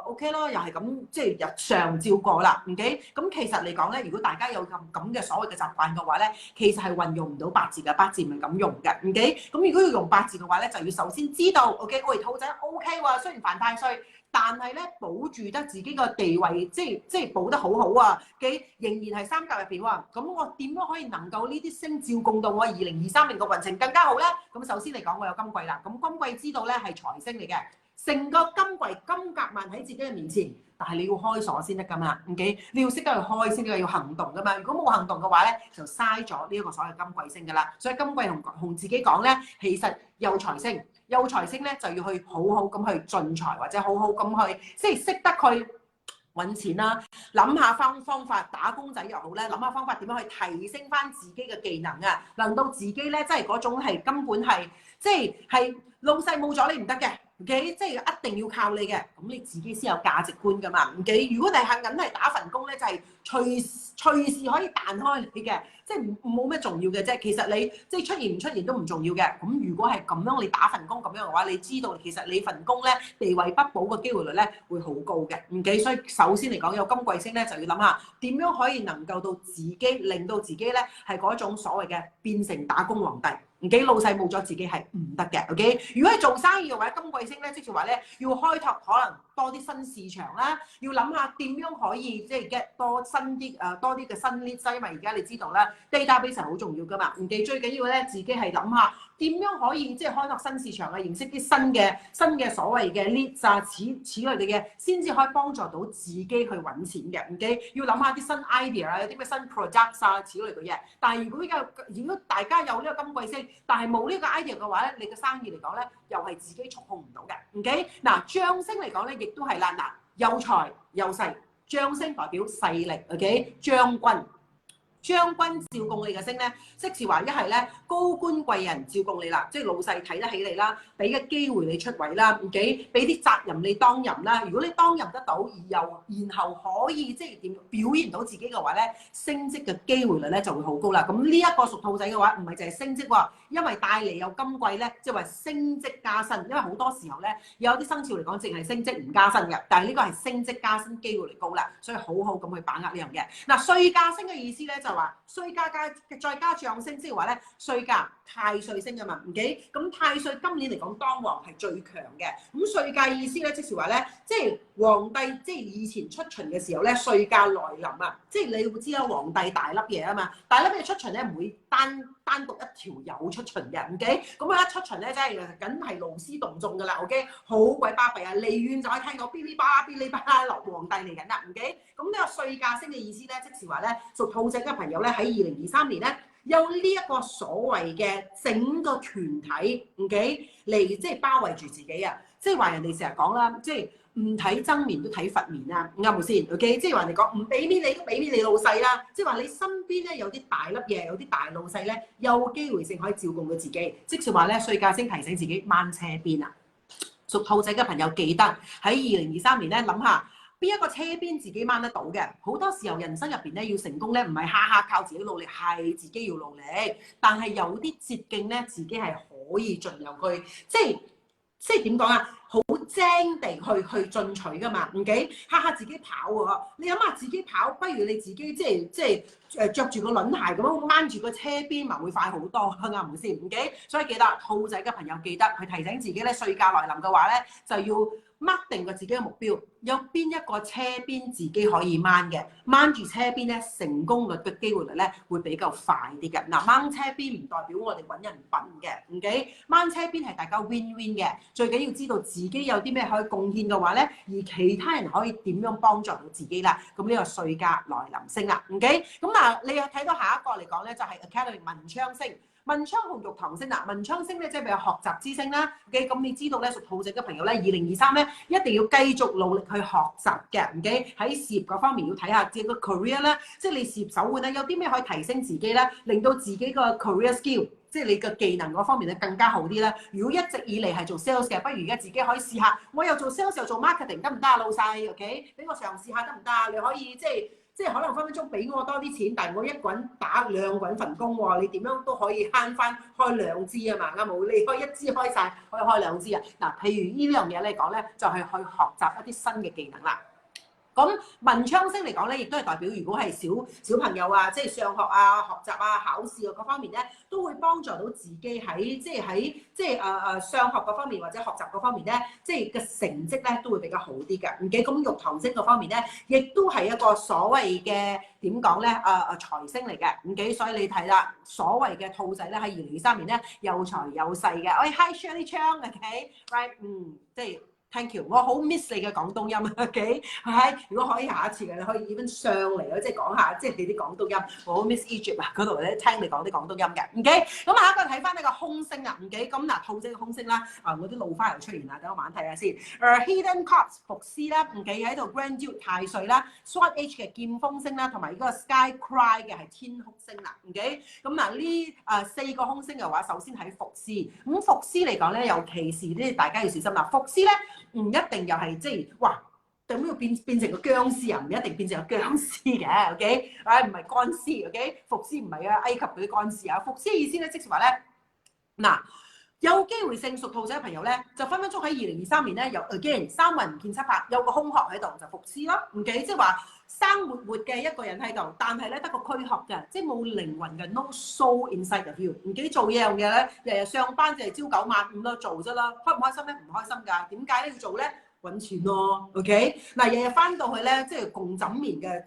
OK 咯，又係咁即係日常照過啦，OK？咁其實嚟講咧，如果大家有咁嘅所謂嘅習慣嘅話咧，其實係運用唔到八字嘅，八字唔係咁用嘅，OK？咁如果要用八字嘅話咧，就要首先知道 OK，喂，兔仔 OK 喎，雖然犯太歲，但係咧保住得自己個地位，即係保得好好啊，仍然係3甲入邊喎。咁我點樣可以能夠呢啲星照供到我2023年嘅運程更加好咧？咁首先嚟講，我有金貴啦，咁金貴知道咧係財星嚟嘅，成個金貴金甲萬喺自己嘅面前，但係你要開鎖先得噶嘛，OK？你要識得去開先，你要行動噶嘛。如果冇行動嘅話咧，就嘥咗呢一個所謂金貴星噶啦。所以金貴同自己講咧，其實有財星。有財星咧就要去好好咁去進財，或者好好咁去即係識得去揾錢啦，諗下方法，打工仔又好咧，諗下方法點樣去提升翻自己嘅技能啊，令到自己咧即係嗰種係根本係即係老細冇咗你唔得嘅，OK， 即係一定要靠你嘅，咁你自己先有價值觀㗎嘛，OK。如果你係硬係打份工咧，就係隨時可以彈開你嘅，即係冇咩重要嘅啫。其實你即係出現唔出現都唔重要嘅。咁如果係咁樣，你打份工咁樣嘅話，你知道其實你份工咧地位不保嘅機會率咧會好高嘅，OK。所以首先嚟講，有金貴星咧就要諗下點樣可以能夠到自己令到自己咧係嗰種所謂嘅變成打工皇帝。老細冇咗自己係唔得嘅，OK。如果係做生意嘅話，金貴星咧，即係話咧要開拓可能多啲新市場啦，要諗下點樣可以即係 get 多新啲多啲嘅新 lead，因為而家你知道啦 database 係好重要噶嘛，OK。最緊要咧自己係諗下點樣可以即係開拓新市場啊，認識啲新嘅所謂嘅 lead 啊，此類嘅嘢，先至可以幫助到自己去揾錢嘅，OK。要諗下啲新 idea 啊，有啲咩新 project 啊，此類嘅嘢。但係如果大家有呢個金貴星，但係冇呢個 idea 嘅話咧，你嘅生意嚟講咧，又係自己觸控唔到嘅，OK。嗱，將星嚟講咧，亦都係啦，嗱，有財有勢，將星代表勢力 ，OK。將軍照供你嘅星咧，即是話一係咧高官貴人照供你啦，即係老細睇得起你啦，俾個機會你出位啦，OK，俾啲責任你當任啦。如果你當任得到，然後可以即係點表現到自己嘅話咧，升職嘅機會率咧就會好高啦。咁呢一個屬兔仔嘅話，唔係淨係升職喎，因為帶嚟有金貴咧，即係話升職加薪。因為好多時候咧，有啲生肖嚟講，淨係升職唔加薪嘅，但係呢個係升職加薪機會率高啦，所以好好咁去把握呢樣嘢。嗱，歲駕星嘅意思咧就話歲駕再加將星，即係話咧歲駕太歲星啊嘛，OK。咁太歲今年嚟講當旺係最強嘅。咁歲駕意思咧，即係話咧，即係皇帝即係以前出巡嘅時候咧，歲駕來臨啊，即係你會知啦，皇帝大粒嘢啊嘛，大粒嘢出巡咧唔會單獨一條友出巡嘅，OK。咁佢一出巡咧，真係梗係勞師動眾噶啦，OK， 好鬼巴閉啊！離遠就可以聽到嗶哩吧啦落皇帝嚟緊啦，OK。咁呢個歲駕星嘅意思咧，即係話咧屬兔仔嘅朋友咧喺2023年咧有呢一個所謂嘅整個團體 ，OK 嚟即係包圍住自己啊！即係話人哋成日講啦，即係唔睇僧面都睇佛面啊，啱唔啱先 ？OK， 即係話人哋講唔俾面你都俾面你老細啦，即係話你身邊咧有啲大粒嘢，有啲大老細咧，有機會性可以照顧到自己。即係話咧，歲駕星提醒自己掹車邊啊！屬兔仔嘅朋友記得喺2023年咧諗下。邊一個車邊自己掹得到嘅？好多時候人生入邊咧要成功咧，唔係下下靠自己努力，係自己要努力。但係有啲捷徑咧，自己係可以盡量去，即係點講啊？好精地去進取噶嘛，OK？下自己跑喎，你諗下自己跑，不如你自己即係著住個輪鞋咁樣掹住個車邊，咪會快好多，啱唔啱先？OK？所以記得兔仔嘅朋友記得去提醒自己咧，歲駕來臨嘅話咧，就要掹定個自己嘅目標，有邊一個車邊自己可以掹嘅，掹住車邊咧，成功率嘅機會率咧會比較快啲嘅。嗱，掹車邊唔代表我哋揾人笨嘅，OK？掹車邊係大家 win-win 嘅，最緊要知道自己有啲咩可以貢獻嘅話咧，而其他人可以點樣幫助到自己啦。咁呢個歲駕來臨星啦，OK？咁嗱，你又睇到下一個嚟講咧，就係 Academy 文昌星。文昌同玉堂星嗱，文昌星咧即係比較學習之星啦。OK，咁你知道咧屬兔仔嘅朋友咧，2023咧一定要繼續努力去學習嘅。OK，喺事業嗰方面要睇下自己個 career 咧，即係你事業手腕咧有啲咩可以提升自己咧，令到自己個 career skill， 即係你嘅技能嗰方面咧更加好啲咧。如果一直以嚟係做 sales 嘅，不如而家自己可以試下，我又做 sales 又做 marketing 得唔得啊，老細 ？OK， 俾我嘗試下得唔得啊？你可以即係可能分分鐘俾我多啲錢，但係我一個人打兩個人份工喎，你點樣都可以慳翻開兩支啊嘛，啱冇？你可以一支開晒，可以開兩支啊。嗱，譬如呢樣嘢嚟講咧，就係去學習一啲新嘅技能啦。咁文昌星嚟講咧，亦都係代表如果係小朋友啊，即係上學啊、學習啊、考試啊嗰方面咧，都會幫助到自己喺上學嗰方面或者學習嗰方面咧，即係嘅成績咧都會比較好啲嘅。唔記咁玉堂星嗰方面咧，亦都係一個所謂嘅點講咧財星嚟嘅。唔記，所以你睇啦，所謂嘅兔仔咧喺2023年咧有財有勢嘅。喂，Hi Shirley Chang，OK，right，即係 Thank you，我好 miss 你嘅廣東音 ，OK， 係，如果可以下一次嘅，你可以 even 上嚟咯，即係講下即係你啲廣東音，我好 miss Egypt 啊嗰度咧聽你講啲廣東音嘅，OK， 咁下一個睇翻呢個空星啊，OK， 咁嗱兔仔嘅空星啦，我啲老花又出現啦，等我慢睇下先，Hidden Cups 伏屍啦，OK 喺度 Grand Duke 太歲啦 ，Sword H 嘅劍鋒星啦，同埋呢個 Sky Cry 嘅係天哭星啦，OK， 咁嗱呢4個空星嘅話，首先喺伏屍，咁伏屍嚟講咧，尤其是咧大家要小心啦，伏屍咧。唔一定又係即係哇，點要變成個僵屍啊？唔一定變成個僵屍嘅，OK？唔係乾屍 ，OK？伏屍唔係埃及嗰啲乾屍啊。伏屍嘅意思咧，即係話咧，嗱，有機會性屬兔仔嘅朋友咧，就分分鐘喺2023年咧，有 again 三魂唔見七魄，有個空殼喺度就伏屍咯，OK？即係話生活活嘅一個人喺度，但係咧得個軀殼嘅，即係冇靈魂嘅 ，no soul inside of you。唔記得做嘢樣嘢咧，日日上班就係朝9晚5咯，做啫啦，開唔開心咧？唔開心㗎，點解咧要做咧？揾錢咯 ，OK？嗱，日日翻到去咧，即係共枕眠嘅，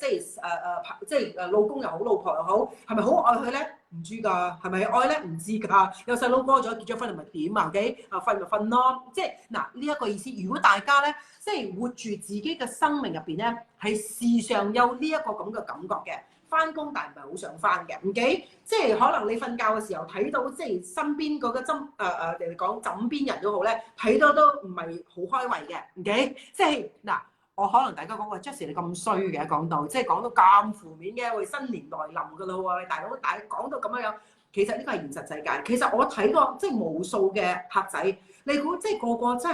即係老公又好，老婆又好，係咪好愛佢咧？唔知㗎，係咪愛咧？唔知㗎。有細佬哥咗，結咗婚係咪點啊 ？OK？瞓咪瞓咯，即係嗱呢一個意思。如果大家咧，即係活住自己嘅生命入邊咧，係時常有呢一個咁嘅感覺嘅。翻工但唔係好想翻嘅，OK？即係可能你瞓覺嘅時候睇到，即係身邊嗰個人哋講枕邊人都好咧，睇到都唔係好開胃嘅，OK？即係嗱，我可能大家講話 Jessie 你咁衰嘅講到，即係講到咁負面嘅，喂新年來臨㗎啦喎，大佬講到咁樣，其實呢個係現實世界。其實我睇過即係無數嘅客仔，你估即係個個真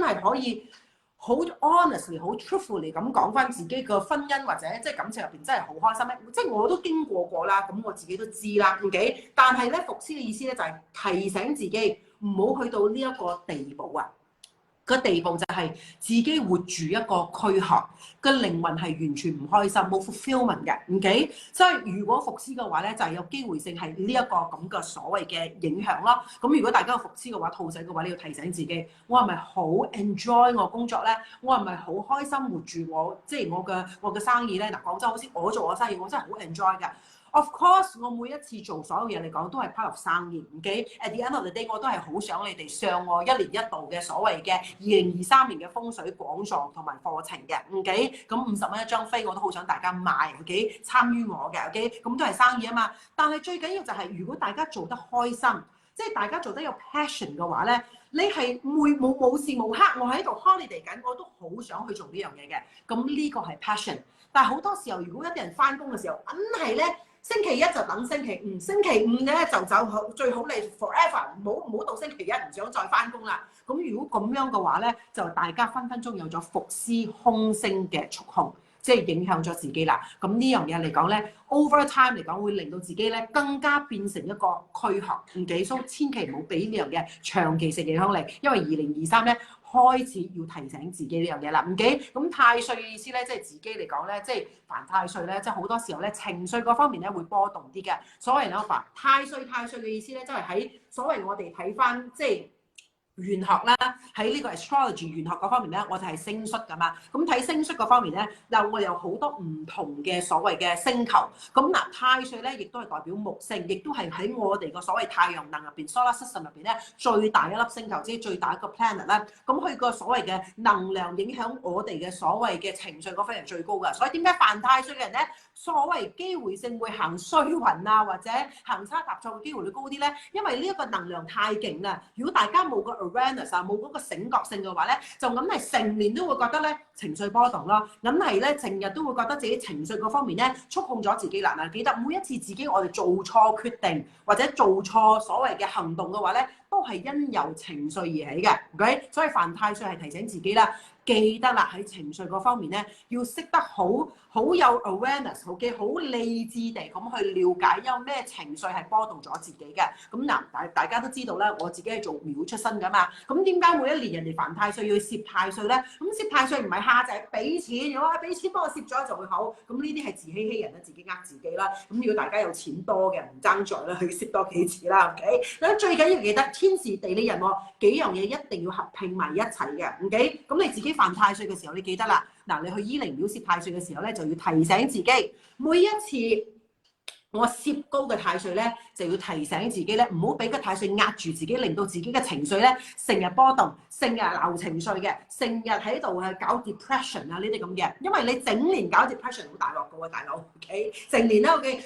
係可以。好 honestly 好 truthfully 咁講翻自己個婚姻或者即係感情入邊真係好開心咧，即係我都經過啦，咁我自己都知啦，OK？但係咧伏屍嘅意思咧就係提醒自己唔好去到呢一個地步啊！個地步就係自己活住一個軀殼，個靈魂係完全唔開心，冇 fulfillment 嘅，OK？所以如果伏屍嘅話咧，就係有機會性係呢一個咁嘅所謂嘅影響咯。咁如果大家有伏屍嘅話，兔仔嘅話，你要提醒自己，我係咪好 enjoy 我工作咧？我係咪好開心活住我即係我嘅生意咧？嗱，講真，好似我做我生意，我真係好 enjoy 㗎。Of course， 我每一次做所有嘢嚟講都係 part of 生意，OK？At the end of the day， 我都係好想你哋上我1年1度嘅所謂嘅2023年嘅風水講座同埋課程嘅，OK？咁50蚊一張飛，我都好想大家買 ，OK？參與我嘅 ，OK？咁都係生意啊嘛。但係最緊要就係，如果大家做得開心，即係大家做得有 passion 嘅話咧，你係冇時無刻我喺度 holiday 緊，我都好想去做呢樣嘢嘅。咁呢個係 passion。但係好多時候，如果一啲人翻工嘅時候，梗係咧。星期一就等星期五，星期五咧就走最好你 forever 唔好到星期一唔想再翻工啦。咁如果咁樣嘅話咧，就大家分分鐘有咗伏屍空星嘅觸控，即係影響咗自己啦。咁呢樣嘢嚟講咧 ，over time 嚟講會令到自己咧更加變成一個軀殼唔幾蘇，千祈唔好俾呢樣嘢長期性影響你，因為2023咧。開始要提醒自己呢樣嘢啦，唔記咁太歲嘅意思咧，即係自己嚟講咧，即係犯太歲咧，即係好多時候咧情緒嗰方面咧會波動啲嘅。所謂咧犯太歲嘅意思咧，即係喺所謂我哋睇翻即係。玄學啦，喺呢個 astrology 玄學嗰方面咧，我哋係星宿噶嘛。咁睇星宿嗰方面咧，嗱我哋有好多唔同嘅所謂嘅星球。咁嗱，太歲咧亦都係代表木星，亦都係喺我哋個所謂太陽能入邊 solar system 入邊咧最大一粒星球，即係最大一個 planet 啦。咁佢個所謂嘅能量影響我哋嘅所謂嘅情緒嗰方面係最高㗎。所以點解犯太歲嘅人咧，所謂機會性會行衰運啊，或者行差踏錯嘅機會率高啲咧？因為呢一個能量太勁啦。如果大家冇個awareness 啊，冇嗰個醒覺性嘅話咧，就咁係成年都會覺得咧情緒波動咯，咁係咧成日都會覺得自己情緒嗰方面咧觸控咗自己啦。嗱，記得每一次自己我哋做錯決定或者做錯所謂嘅行動嘅話咧，都係因由情緒而起嘅 ，OK？ 所以犯太歲係提醒自己啦。記得啦，喺情緒嗰方面咧，要識得好有 awareness， 好理智地咁去了解有咩情緒係波動咗自己嘅。咁嗱，大家都知道啦，我自己係做廟出身㗎嘛。咁點解每一年人哋犯太歲要攝太歲咧？咁攝太歲唔係下就係俾錢，如果俾錢幫我攝咗就會好。咁呢啲係自欺欺人啦，自己呃自己啦。咁如果大家有錢多嘅唔爭在啦，去攝多幾次啦。OK， 咁最緊要記得天時地利人和幾樣嘢一定要合拼埋一齊嘅。OK， 咁你自己犯太歲嘅時候，你記得啦。嗱，你去醫靈廟攝太歲嘅時候咧，就要提醒自己，每一次我攝高嘅太歲咧，就要提醒自己咧，唔好俾個太歲壓住自己，令到自己嘅情緒咧成日波動，成日鬧情緒嘅，成日喺度係搞 depression 啊呢啲咁嘅。因為你整年搞 depression 好大鑊嘅喎，大佬 OK， 成年咧 OK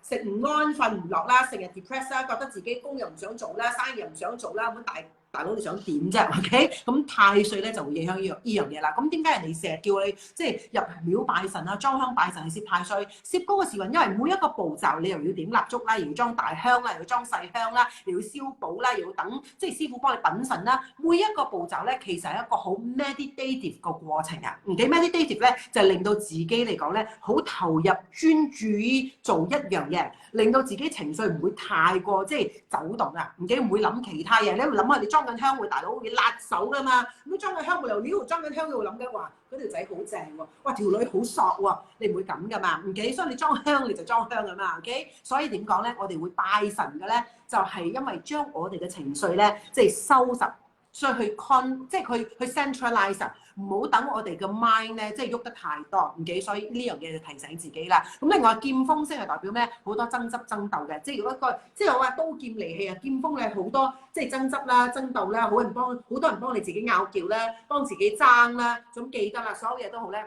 食唔安瞓唔落啦，成日 depress 啦，覺得自己工又唔想做啦，生意又唔想做啦，咁大佬你想點啫 ？OK， 咁太歲咧就會影響呢樣嘢啦。咁點解人哋成日叫你即係入廟拜神啊、裝香拜神去攝太歲、攝高嘅時運？因為每一個步驟你又要點蠟燭啦，又要裝大香啦，又要裝細香啦，又要燒寶啦，又要等即係師傅幫你品神啦。每一個步驟咧，其實係一個好 meditative 個過程啊。唔幾 meditative 咧，就係令到自己嚟講咧，好投入專注於做一樣嘢，令到自己情緒唔會太過即係走動啊。唔幾唔會諗其他嘢，你會諗下你裝緊香會大佬會辣手㗎嘛。咁裝緊香會流料，裝緊香會諗緊話嗰條仔好正喎，哇條女好索喎，你唔會咁㗎嘛。唔幾，所以你裝香你就裝香㗎嘛。OK， 所以點講咧？我哋會拜神嘅咧，就係因為將我哋嘅情緒咧，即係收拾。所以即係去 centralize， 唔好等我哋嘅 mind 咧，即係喐得太多，唔記。所以呢樣嘢就提醒自己啦。咁另外劍鋒星係代表咩？好多爭執爭鬥嘅，即係如果一個即係我話刀劍利器啊，劍鋒咧好多即係爭執啦、爭鬥啦，好多人幫你自己拗撬啦，幫自己爭啦。咁記得啦，所有嘢都好咧，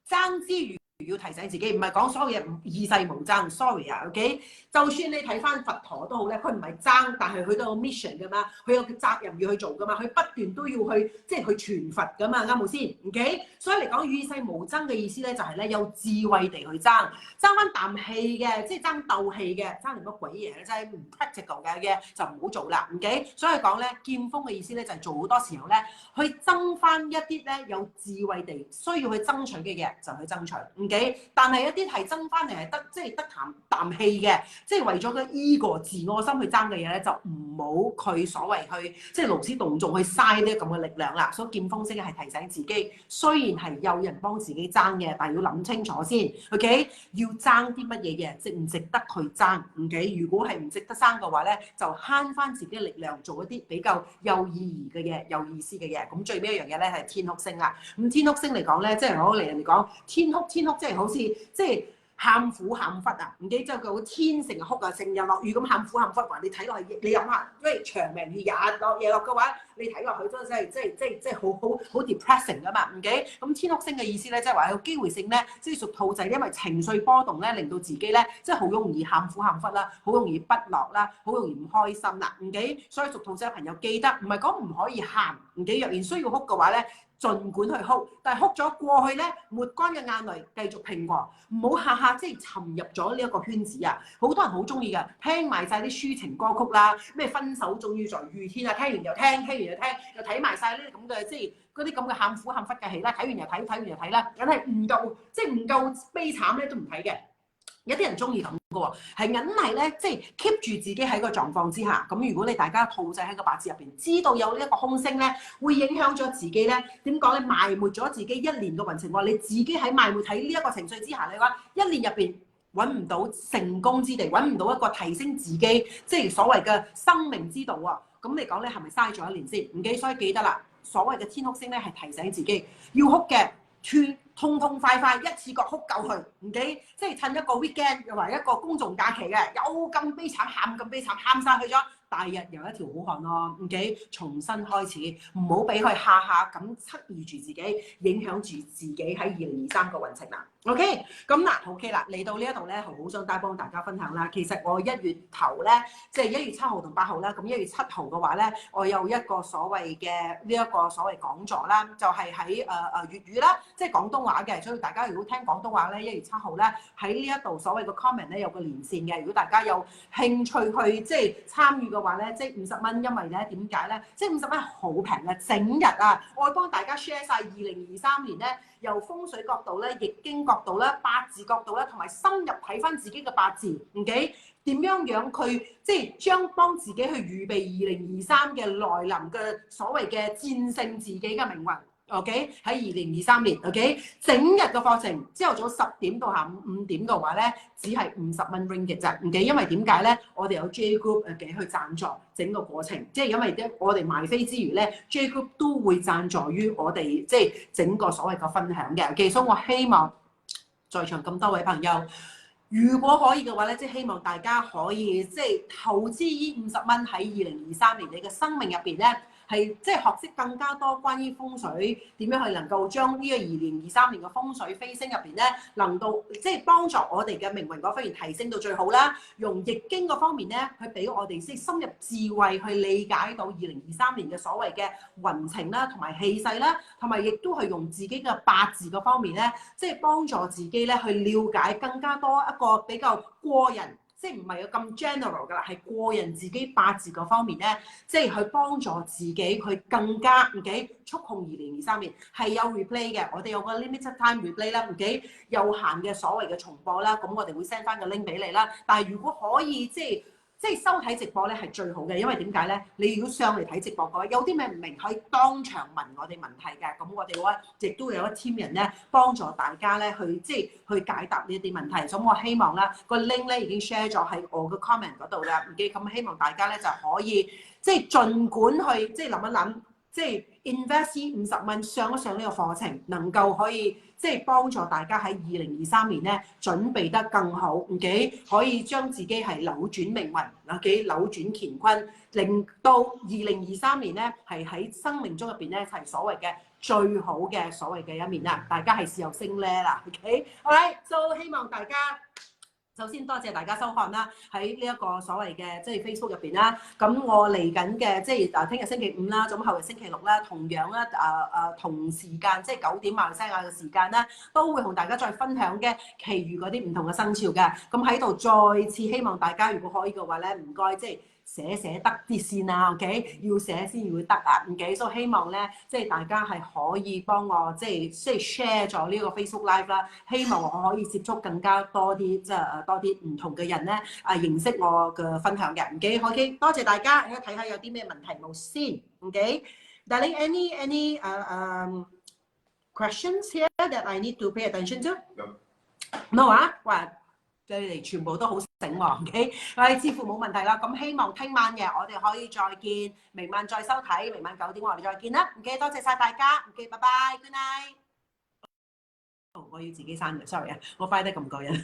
爭之餘。要提醒自己，唔係講所有嘢與世無爭 ，sorry 啊 ，OK。就算你睇翻佛陀都好咧，佢唔係爭，但係佢都有 mission 噶嘛，佢有責任要去做噶嘛，佢不斷都要去即係去傳佛噶嘛，啱冇先 ？OK。所以嚟講與世無爭嘅意思咧，就係咧有智慧地去爭翻啖氣嘅，即係爭鬥氣嘅，爭嚟乜鬼嘢咧？真係唔 practical 嘅就唔好做啦，OK。所以講咧劍鋒嘅意思咧，就係做好多時候咧去爭翻一啲咧有智慧地需要去爭取嘅嘢就去爭取。但係一啲係爭翻嚟係得即係得啖氣嘅，即係為咗個 ego 自我心去爭嘅嘢咧，就唔好佢所謂去即係勞師動眾去嘥呢咁嘅力量啦。所以劍鋒星係提醒自己，雖然係有人幫自己爭嘅，但係要諗清楚先 ，OK？ 要爭啲乜嘢嘢，值唔值得去爭 ？OK？ 如果係唔值得爭嘅話咧，就慳翻自己嘅力量，做一啲比較有意義嘅嘢、有意思嘅嘢。咁最尾一樣嘢咧係天哭星啦。咁天哭星嚟講咧，即係我嚟人哋講天哭，即係好似即係喊苦喊忽啊！唔記得就個天成日哭啊，成日落雨咁喊苦喊忽話，你睇落去，你諗下，因為長命雨日落夜落嘅話，你睇落去真係即係好 depressing 噶嘛，唔記？咁天哭星嘅意思咧，即係話有機會性咧，即係屬兔仔，因為情緒波動咧，令到自己咧，即係好容易喊苦喊忽啦，好容易不落啦，好容易唔開心啦，唔記？所以屬兔仔嘅朋友記得，唔係講唔可以喊，唔記？若然需要哭嘅話咧。儘管去哭，但係哭咗過去咧，抹乾嘅眼淚繼續拼過，唔好下下即係沉入咗呢一個圈子啊！好多人好中意㗎，聽埋晒啲抒情歌曲啦，咩分手終於在雨天啊，聽完又聽，聽完又聽，又睇埋晒呢啲咁嘅即係嗰啲咁嘅喊苦喊忽嘅戲啦，睇完又睇，睇完又睇啦，梗係唔夠即係唔夠悲慘咧都唔睇嘅。有啲人中意咁嘅喎，係硬係咧，即係 keep 住自己喺個狀況之下。咁如果你大家兔仔喺個八字入邊，知道有呢一個空星咧，會影響咗自己咧。點講咧？埋沒咗自己一年嘅運程喎。你自己喺埋沒喺呢一個情緒之下，你話一年入邊揾唔到成功之地，揾唔到一個提升自己，即係所謂嘅生命之道喎。咁你講咧係咪嘥咗一年先？唔記，所以記得啦。所謂嘅天哭星咧，係提醒自己要哭嘅。痛痛快快一次過哭夠佢，唔記，即係趁一個 weekend 又話一個公眾假期嘅，有咁悲慘喊咁悲慘喊晒去咗，大日又一條好漢咯，唔記，重新開始，唔好俾佢下下咁測驗住自己，影響住自己喺2023個運程啦。OK， 咁嗱 OK 啦，嚟到呢一度咧，好想幫大家分享啦。其實我1月頭咧，即係1月7號同8號啦，咁1月7號嘅話咧，我有一個所謂嘅呢一個所謂講座啦，就係喺粵語啦，即係廣東話嘅。所以大家如果聽廣東話咧，1月7號咧喺呢一度所謂嘅 comment 咧有個連線嘅。如果大家有興趣去即係參與嘅話咧，即係50蚊，因為咧點解咧？即係50蚊好平嘅，整日啊！我會幫大家 share 晒2023年咧，由風水角度咧、易經角度咧、八字角度咧，同埋深入睇翻自己嘅八字，OK？點樣佢即係將幫自己去預備2023嘅來臨嘅所謂嘅戰勝自己嘅命運。OK，喺2023年 ，OK， 整日嘅課程，朝頭早10點到下午5點嘅話咧，只係50蚊 ringgit 嘅咋，唔記，因為點解咧？我哋有 J Group 去贊助整個過程，即係因為我哋賣飛之餘咧 ，J Group 都會贊助於我哋即係整個所謂嘅分享嘅。OK，所以我希望在場咁多位朋友。如果可以嘅話咧，即係希望大家可以即係投資呢50蚊喺2023年你嘅生命入邊咧，係即係學識更加多關於風水點樣去能夠將呢個2023年嘅風水飛星入邊咧，能到即係幫助我哋嘅命運嗰方面提升到最好啦。用易經嗰方面咧，去俾我哋即係深入智慧去理解到2023年嘅所謂嘅運程啦，同埋氣勢啦，同埋亦都係用自己嘅八字嗰方面咧，即係幫助自己咧去了解更加多一個比較個人。即係唔係咁 general 㗎啦，係個人自己八字嗰方面咧，即係去幫助自己去更加觸控2023年係有 replay 嘅，我哋有個 limited time replay 啦，有限嘅所謂嘅重播啦，咁我哋會 send 翻個 link 俾你啦。但係如果可以即係收睇直播咧係最好嘅，因為點解咧？你如果上嚟睇直播嘅話，有啲咩唔明可以當場問我哋問題嘅，咁我哋嘅話亦都會有一 team 人咧幫助大家咧去去解答呢一啲問題。咁我希望咧個 link 咧已經 share 咗喺我嘅 comment 嗰度啦，咁希望大家咧就可以儘管去諗一諗。invest 50蚊上一上呢個課程，能夠可以幫助大家喺2023年咧準備得更好可以將自己係扭轉命運扭轉乾坤，令到2023年咧係喺生命中入邊咧係所謂嘅最好嘅所謂嘅一面啦，大家係時候升呢啦好啦，希望大家。首先多謝大家收看啦，喺呢一個所謂嘅Facebook 入邊啦。咁我嚟緊嘅聽日星期五啦，咁後日星期六啦，同樣啦同時間9點馬來西亞嘅時間啦，都會同大家再分享嘅其餘嗰啲唔同嘅生肖嘅。咁喺度再次希望大家如果可以嘅話咧，唔該寫得啲先啦要寫先會得啊所以希望咧大家係可以幫我share 咗呢個 Facebook Live 啦，希望我可以接觸更加多啲多啲唔同嘅人咧認識我嘅分享嘅多謝大家，睇下有啲咩問題冇先Darling, any questions here that I need to pay attention to? No 啊，哇！你哋全部都好醒喎似乎冇問題啦。咁希望聽晚嘅我哋可以再見，明晚再收睇，明晚9點我哋再見啦。多謝晒大家拜拜 ，Good night。我要自己刪嘅 ，sorry 啊，我快得咁過癮。